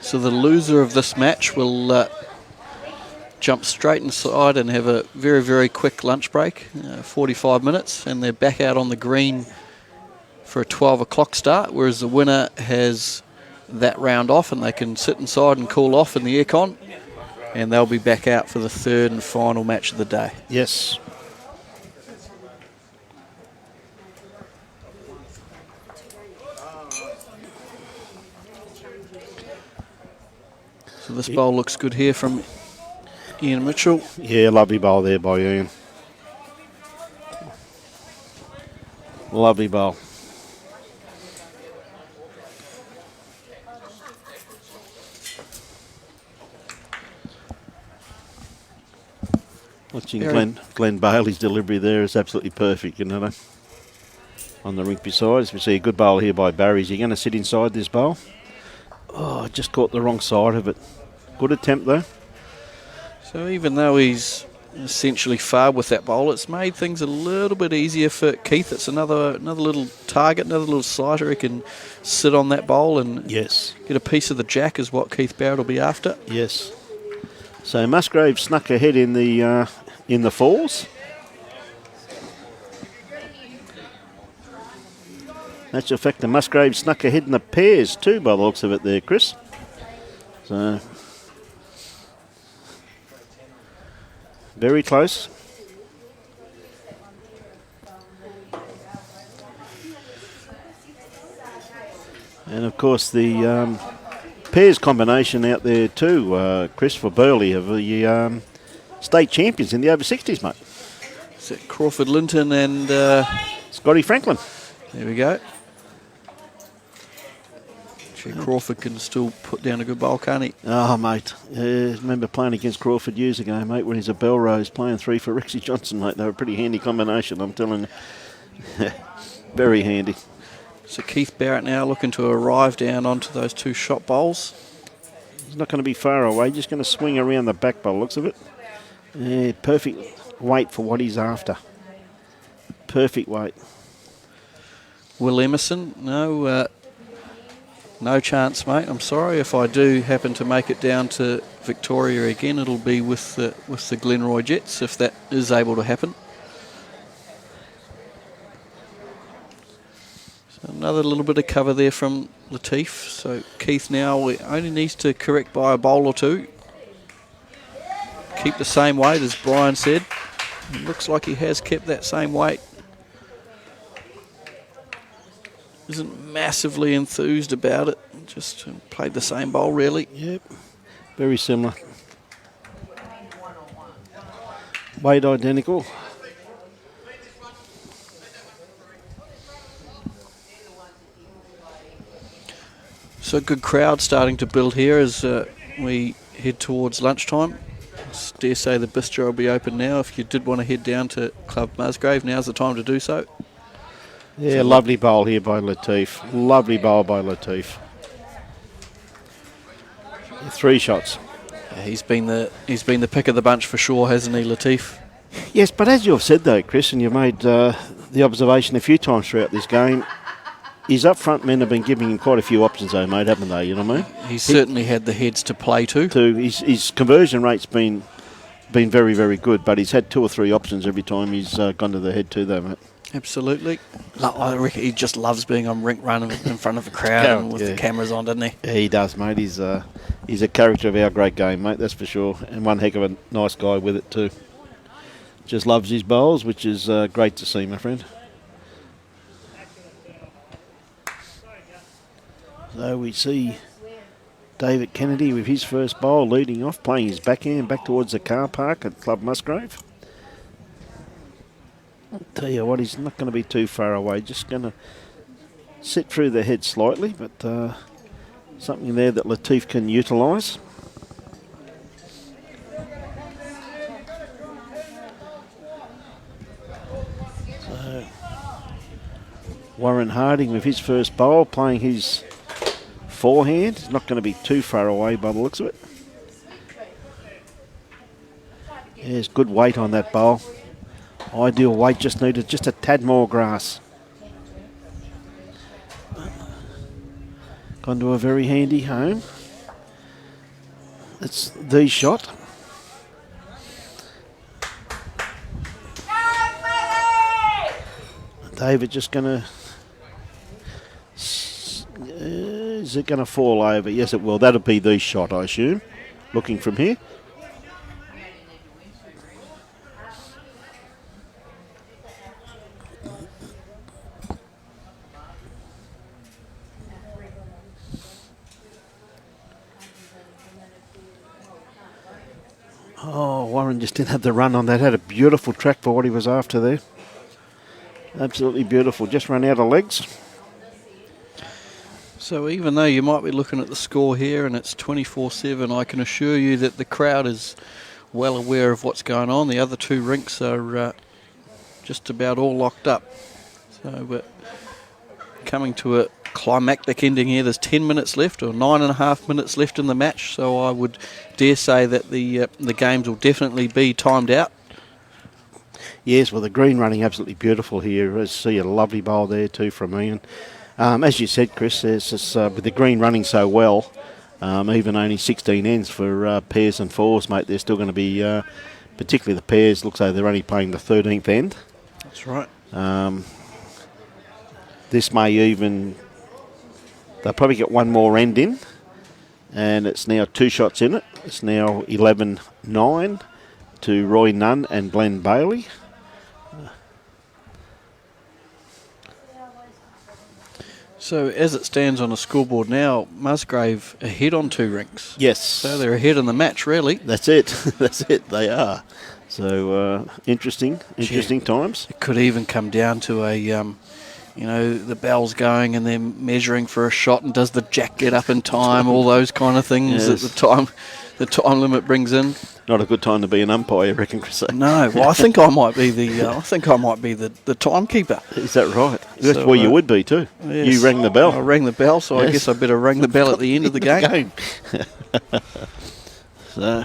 So the loser of this match will jump straight inside and have a very, very quick lunch break, 45 minutes, and they're back out on the green for a 12 o'clock start, whereas the winner has that round off and they can sit inside and cool off in the aircon, and they'll be back out for the 3rd and final match of the day. Yes. So this bowl looks good here from Ian Mitchell. Yeah, lovely bowl there by Ian. Lovely bowl. Watching Glenn Bailey's delivery there is absolutely perfect, you know. On the rink beside us, we see a good bowl here by Barry. Is he going to sit inside this bowl? Oh, just caught the wrong side of it. Good attempt though. So even though he's essentially far with that bowl, it's made things a little bit easier for Keith. It's another little target, another little sighter. He can sit on that bowl and Yes. get a piece of the jack is what Keith Barrett will be after. Yes. So Musgrave snuck ahead in the fours. That's a fact. The Musgrave snuck ahead in the pairs too, by the looks of it there, Chris. So very close. And of course the pairs combination out there too, Chris, for Burleigh of the state champions in the over 60s, mate. Is it Crawford Linton and Scotty Franklin. there we go. Gee, Crawford can still put down a good bowl, can't he? Oh, mate. Remember playing against Crawford years ago, mate, when he's a Belrose playing 3 for Rexy Johnson, mate. They were a pretty handy combination, I'm telling you. Very handy. So Keith Barrett now looking to arrive down onto those 2 shot bowls. He's not going to be far away, just going to swing around the back bowl, looks of it. Yeah, perfect weight for what he's after. Perfect weight. Will Emerson, no chance, mate. I'm sorry. If I do happen to make it down to Victoria again, it'll be with the Glenroy Jets, if that is able to happen. So another little bit of cover there from Latif. So Keith now only needs to correct by a bowl or 2. Keep the same weight, as Brian said. It looks like he has kept that same weight. Isn't massively enthused about it. Just played the same bowl, really. Yep, very similar. Weight identical. So a good crowd starting to build here as we head towards lunchtime. Dare say the bistro will be open now. If you did want to head down to Club Musgrave, now's the time to do so. Yeah, lovely bowl here by Latif. Lovely bowl by Latif. 3 shots. Yeah, he's been the pick of the bunch for sure, hasn't he, Latif? Yes, but as you've said though, Chris, and you've made the observation a few times throughout this game, his up front men have been giving him quite a few options though, mate, haven't they? You know what I mean? He's certainly had the heads to play to. His conversion rate's been very, very good, but he's had 2 or 3 options every time he's gone to the head too though, mate. Absolutely. I reckon he just loves being on rink run in front of a crowd and with the cameras on, doesn't he? Yeah, he does, mate. He's a character of our great game, mate, that's for sure. And one heck of a nice guy with it too. Just loves his bowls, which is great to see, my friend. So we see David Kennedy with his first bowl leading off, playing his backhand back towards the car park at Club Musgrave. I'll tell you what, he's not going to be too far away, just going to sit through the head slightly, but something there that Latif can utilise. So Warren Harding with his first bowl, playing his forehand. He's not going to be too far away by the looks of it. Yeah, there's good weight on that bowl. Ideal weight, just needed just a tad more grass. Gone to a very handy home. It's the shot. David just going to... is it going to fall over? Yes, it will. That'll be the shot, I assume. Looking from here. Oh, Warren just didn't have the run on that. Had a beautiful track for what he was after there. Absolutely beautiful. Just run out of legs. So even though you might be looking at the score here and it's 24-7, I can assure you that the crowd is well aware of what's going on. The other 2 rinks are just about all locked up. So we're coming to a climactic ending here. There's 10 minutes left, or 9.5 minutes left in the match, so I would dare say that the games will definitely be timed out. Yes, well, the green running absolutely beautiful here. I see a lovely bowl there too from Ian. As you said, Chris, there's this, with the green running so well, even only 16 ends for pairs and fours, mate. They're still going to be, particularly the pairs, looks like they're only playing the 13th end. That's right. This may even, they'll probably get one more end in, and it's now 2 shots in it. It's now 11-9 to Roy Nunn and Glenn Bailey. So as it stands on the scoreboard now, Musgrave ahead on 2 rinks. Yes. So they're ahead in the match, really. That's it. That's it. They are. So interesting times. It could even come down to a, the bell's going and they're measuring for a shot, and does the jack get up in time? All those kind of things Yes. that the time limit brings in. Not a good time to be an umpire, I reckon, Chris. No, well, I think I might be the timekeeper. Is that right? That's So, where you would be too. Yes. You rang the bell. I rang the bell, so I Yes. guess I better ring the bell at the end of the game. So,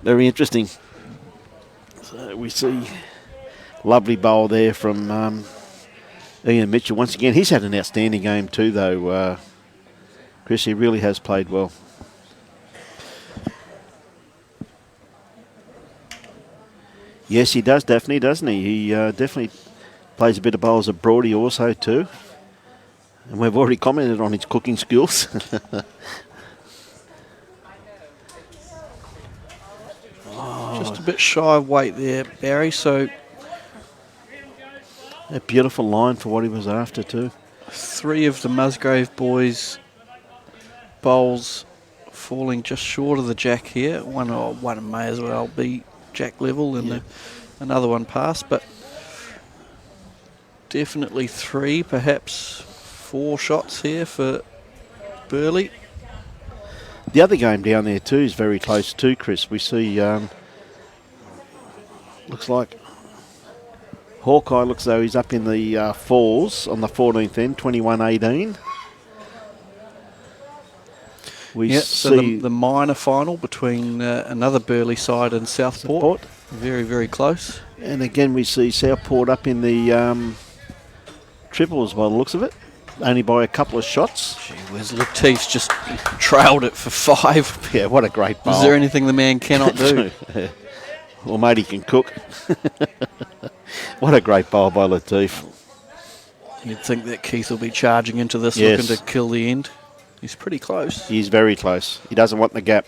very interesting. So we see lovely bowl there from Ian Mitchell. Once again, he's had an outstanding game too, though. Chris, he really has played well. Yes, he does, Daphne, doesn't he? He definitely plays a bit of bowls at Broady also too. And we've already commented on his cooking skills. Just a bit shy of weight there, Barry. So A beautiful line for what he was after too. 3 of the Musgrave boys' bowls falling just short of the jack here. One may as well be jack level, and another one past, but definitely 3, perhaps 4 shots here for Burley. The other game down there too is very close too, Chris. We see, looks like Hawkeye looks though he's up in the fours on the 14th end, 21-18. We So see the minor final between another Burley side and Southport. Very, very close. and again we see Southport up in the triples by the looks of it, only by a couple of shots. Gee whiz, Latif's just trailed it for 5. Yeah, what a great bowl. Is there anything the man cannot do? Well, mate, he can cook. What a great bowl by Latif. You'd think that Keith will be charging into this, Yes. looking to kill the end. He's pretty close. He's very close. He doesn't want the gap.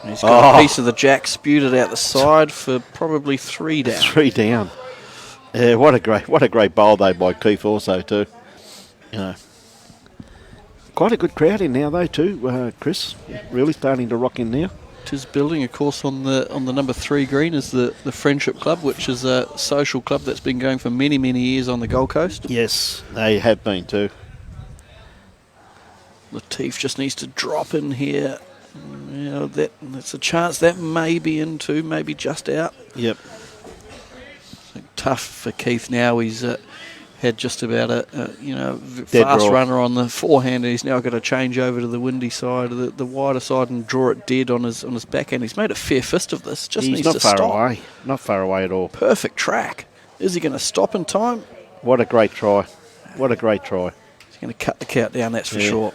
He's got a piece of the jack spewed out the side for probably 3 down. 3 down. Yeah, what a great bowl though by Keith also too. You know, quite a good crowd in now though too, Chris. Really starting to rock in now. Tis building, of course, on the number 3 green is the Friendship Club, which is a social club that's been going for many, many years on the Gold Coast. Yes, they have been too. Latif just needs to drop in here. That's a chance that may be in too, maybe just out. Yep. Tough for Keith now. He's had just about a Dead fast raw. runner on the forehand, and he's now got to change over to the windy side, the wider side, and draw it dead on his backhand. He's made a fair fist of this. Just He's needs not to far stop. away. Not far away at all. Perfect track. Is he going to stop in time? What a great try. What a great try. He's going to cut the count down. That's for Yeah. sure.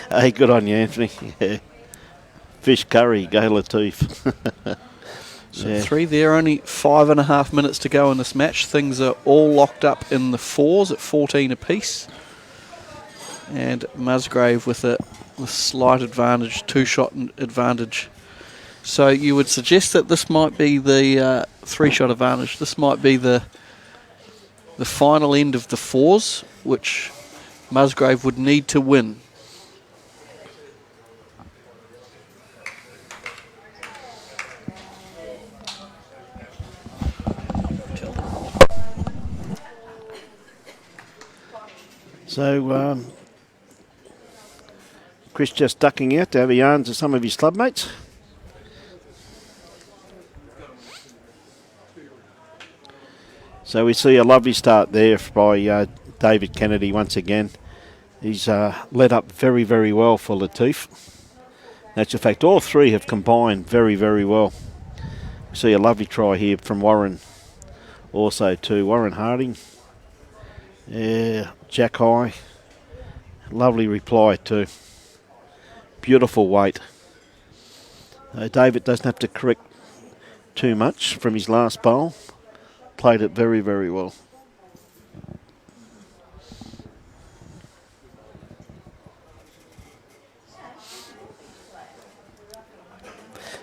Hey, good on you, Anthony. Yeah. Fish curry, go Latif. So Yeah. 3 there, only 5.5 minutes to go in this match. Things are all locked up in the 4s at 14 apiece. And Musgrave with a slight advantage, 2-shot advantage. So you would suggest that this might be the 3-shot advantage. This might be the final end of the 4s, which Musgrave would need to win. So, Chris just ducking out to have a yarns of some of his club mates. So we see a lovely start there by David Kennedy once again. He's led up very, very well for Latif. That's a fact. All 3 have combined very, very well. We see a lovely try here from Warren also too. Warren Harding. Yeah, Jack High. Lovely reply too. Beautiful weight. David doesn't have to correct too much from his last bowl. Played it very, very well.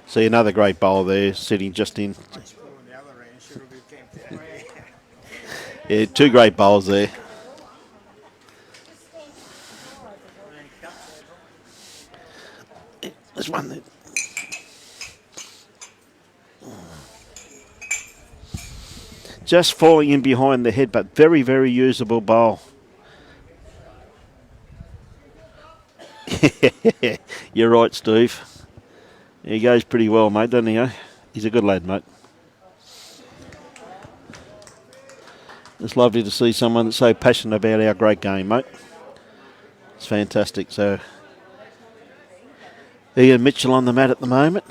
See another great bowl there, sitting just in. Yeah, two great bowls there. There's one there. Just falling in behind the head, but very, very usable bowl. You're right, Steve. He goes pretty well, mate, doesn't he? Eh? He's a good lad, mate. It's lovely to see someone that's so passionate about our great game, mate. It's fantastic. So, Ian Mitchell on the mat at the moment.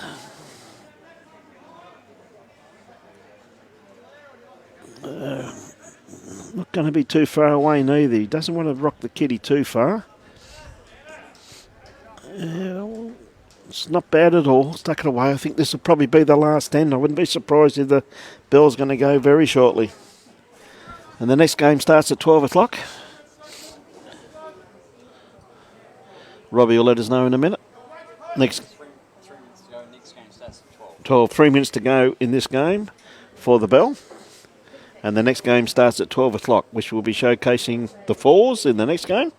Not going to be too far away neither. He doesn't want to rock the kitty too far. Well, it's not bad at all. Stuck it away. I think this will probably be the last end. I wouldn't be surprised if the bell's going to go very shortly. And the next game starts at 12 o'clock. Robbie will let us know in a minute. Next 3 minutes to go. Next game starts at 12. 12, 3 minutes to go in this game for the bell. And the next game starts at 12 o'clock, which will be showcasing the fours in the next game.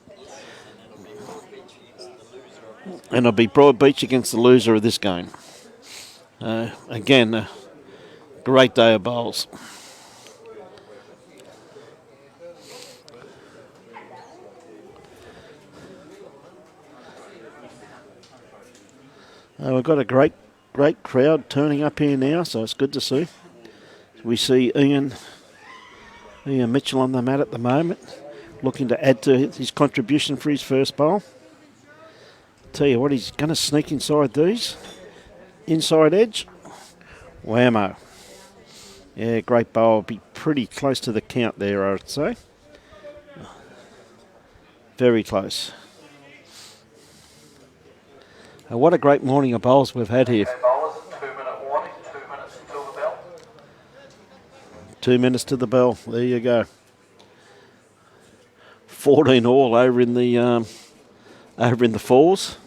And it'll be Broadbeach against the loser of this game. Again, a great day of bowls. We've got a great crowd turning up here now, so it's good to see. We see Ian Mitchell on the mat at the moment, looking to add to his contribution for his first bowl. Tell you what, he's going to sneak inside these. Inside edge. Whammo. Yeah, great bowl. Be pretty close to the count there, I would say. Very close. What a great morning of bowls we've had here. 2-minute warning, 2 minutes until the bell. 2 minutes to the bell. There you go. 14 all over in the fours.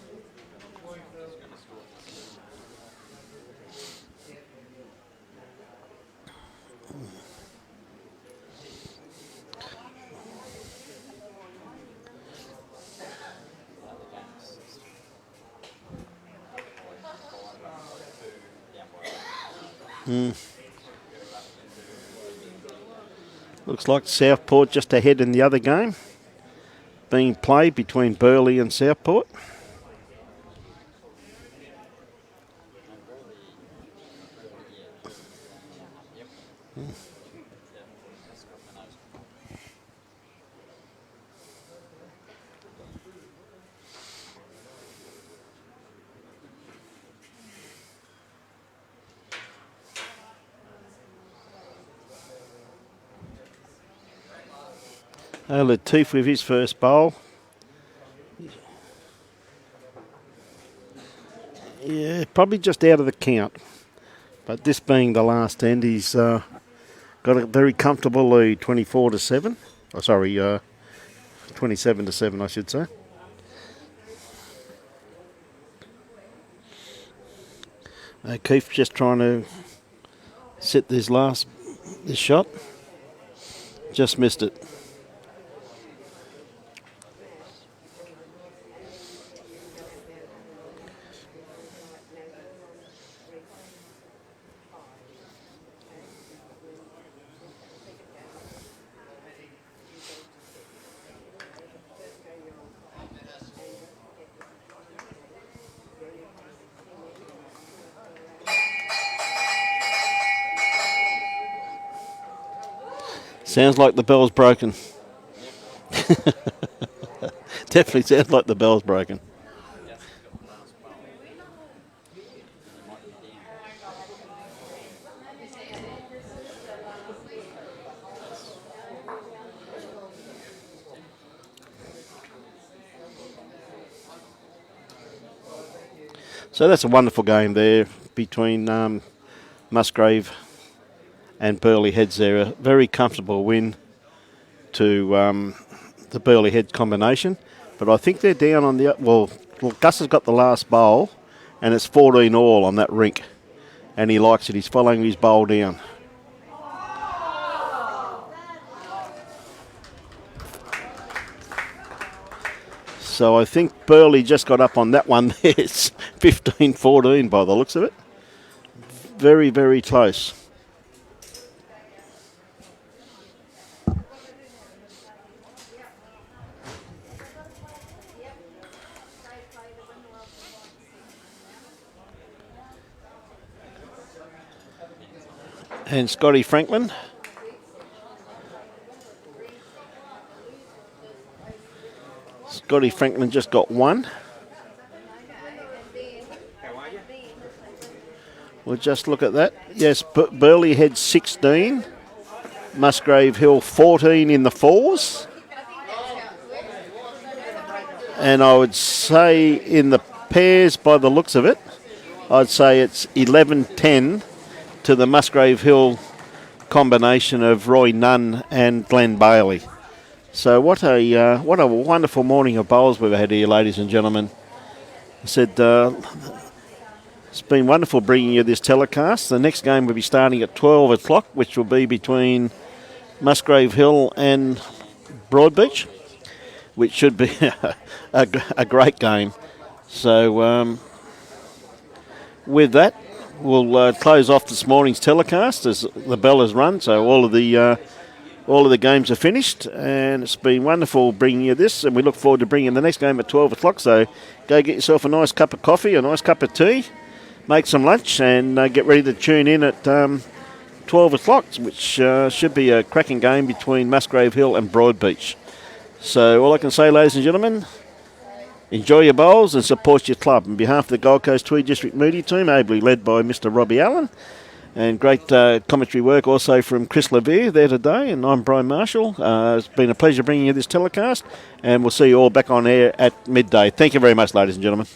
Looks like Southport just ahead in the other game being played between Burleigh and Southport. Latif with his first bowl. Yeah, probably just out of the count. But this being the last end, he's got a very comfortable lead, 24-7. Oh, sorry, 27-7, I should say. Keith's just trying to set this shot. Just missed it. Sounds like the bell's broken. Definitely sounds like the bell's broken. So that's a wonderful game there between Musgrave and Burleigh Heads there. A very comfortable win to the Burleigh Head combination. But I think they're down on the... Well, Gus has got the last bowl, and it's 14 all on that rink. And he likes it. He's following his bowl down. So I think Burleigh just got up on that one there. It's 15-14 by the looks of it. Very, very close. And Scotty Franklin. Scotty Franklin just got one. We'll just look at that. Yes, Burleigh Head 16. Musgrave Hill 14 in the fours. And I would say in the pairs, by the looks of it, I'd say it's 11-10 to the Musgrave Hill combination of Roy Nunn and Glenn Bailey. So what a wonderful morning of bowls we've had here, ladies and gentlemen. I said it's been wonderful bringing you this telecast. The next game will be starting at 12 o'clock, which will be between Musgrave Hill and Broadbeach, which should be a great game. So with that, we'll close off this morning's telecast as the bell has run. So all of the games are finished, and it's been wonderful bringing you this. And we look forward to bringing the next game at 12 o'clock. So go get yourself a nice cup of coffee, a nice cup of tea, make some lunch, and get ready to tune in at 12 o'clock, which should be a cracking game between Musgrave Hill and Broadbeach. So all I can say, ladies and gentlemen, enjoy your bowls and support your club. On behalf of the Gold Coast Tweed District Media Team, ably led by Mr. Robbie Allen, and great commentary work also from Chris Levere there today, and I'm Brian Marshall. It's been a pleasure bringing you this telecast, and we'll see you all back on air at midday. Thank you very much, ladies and gentlemen.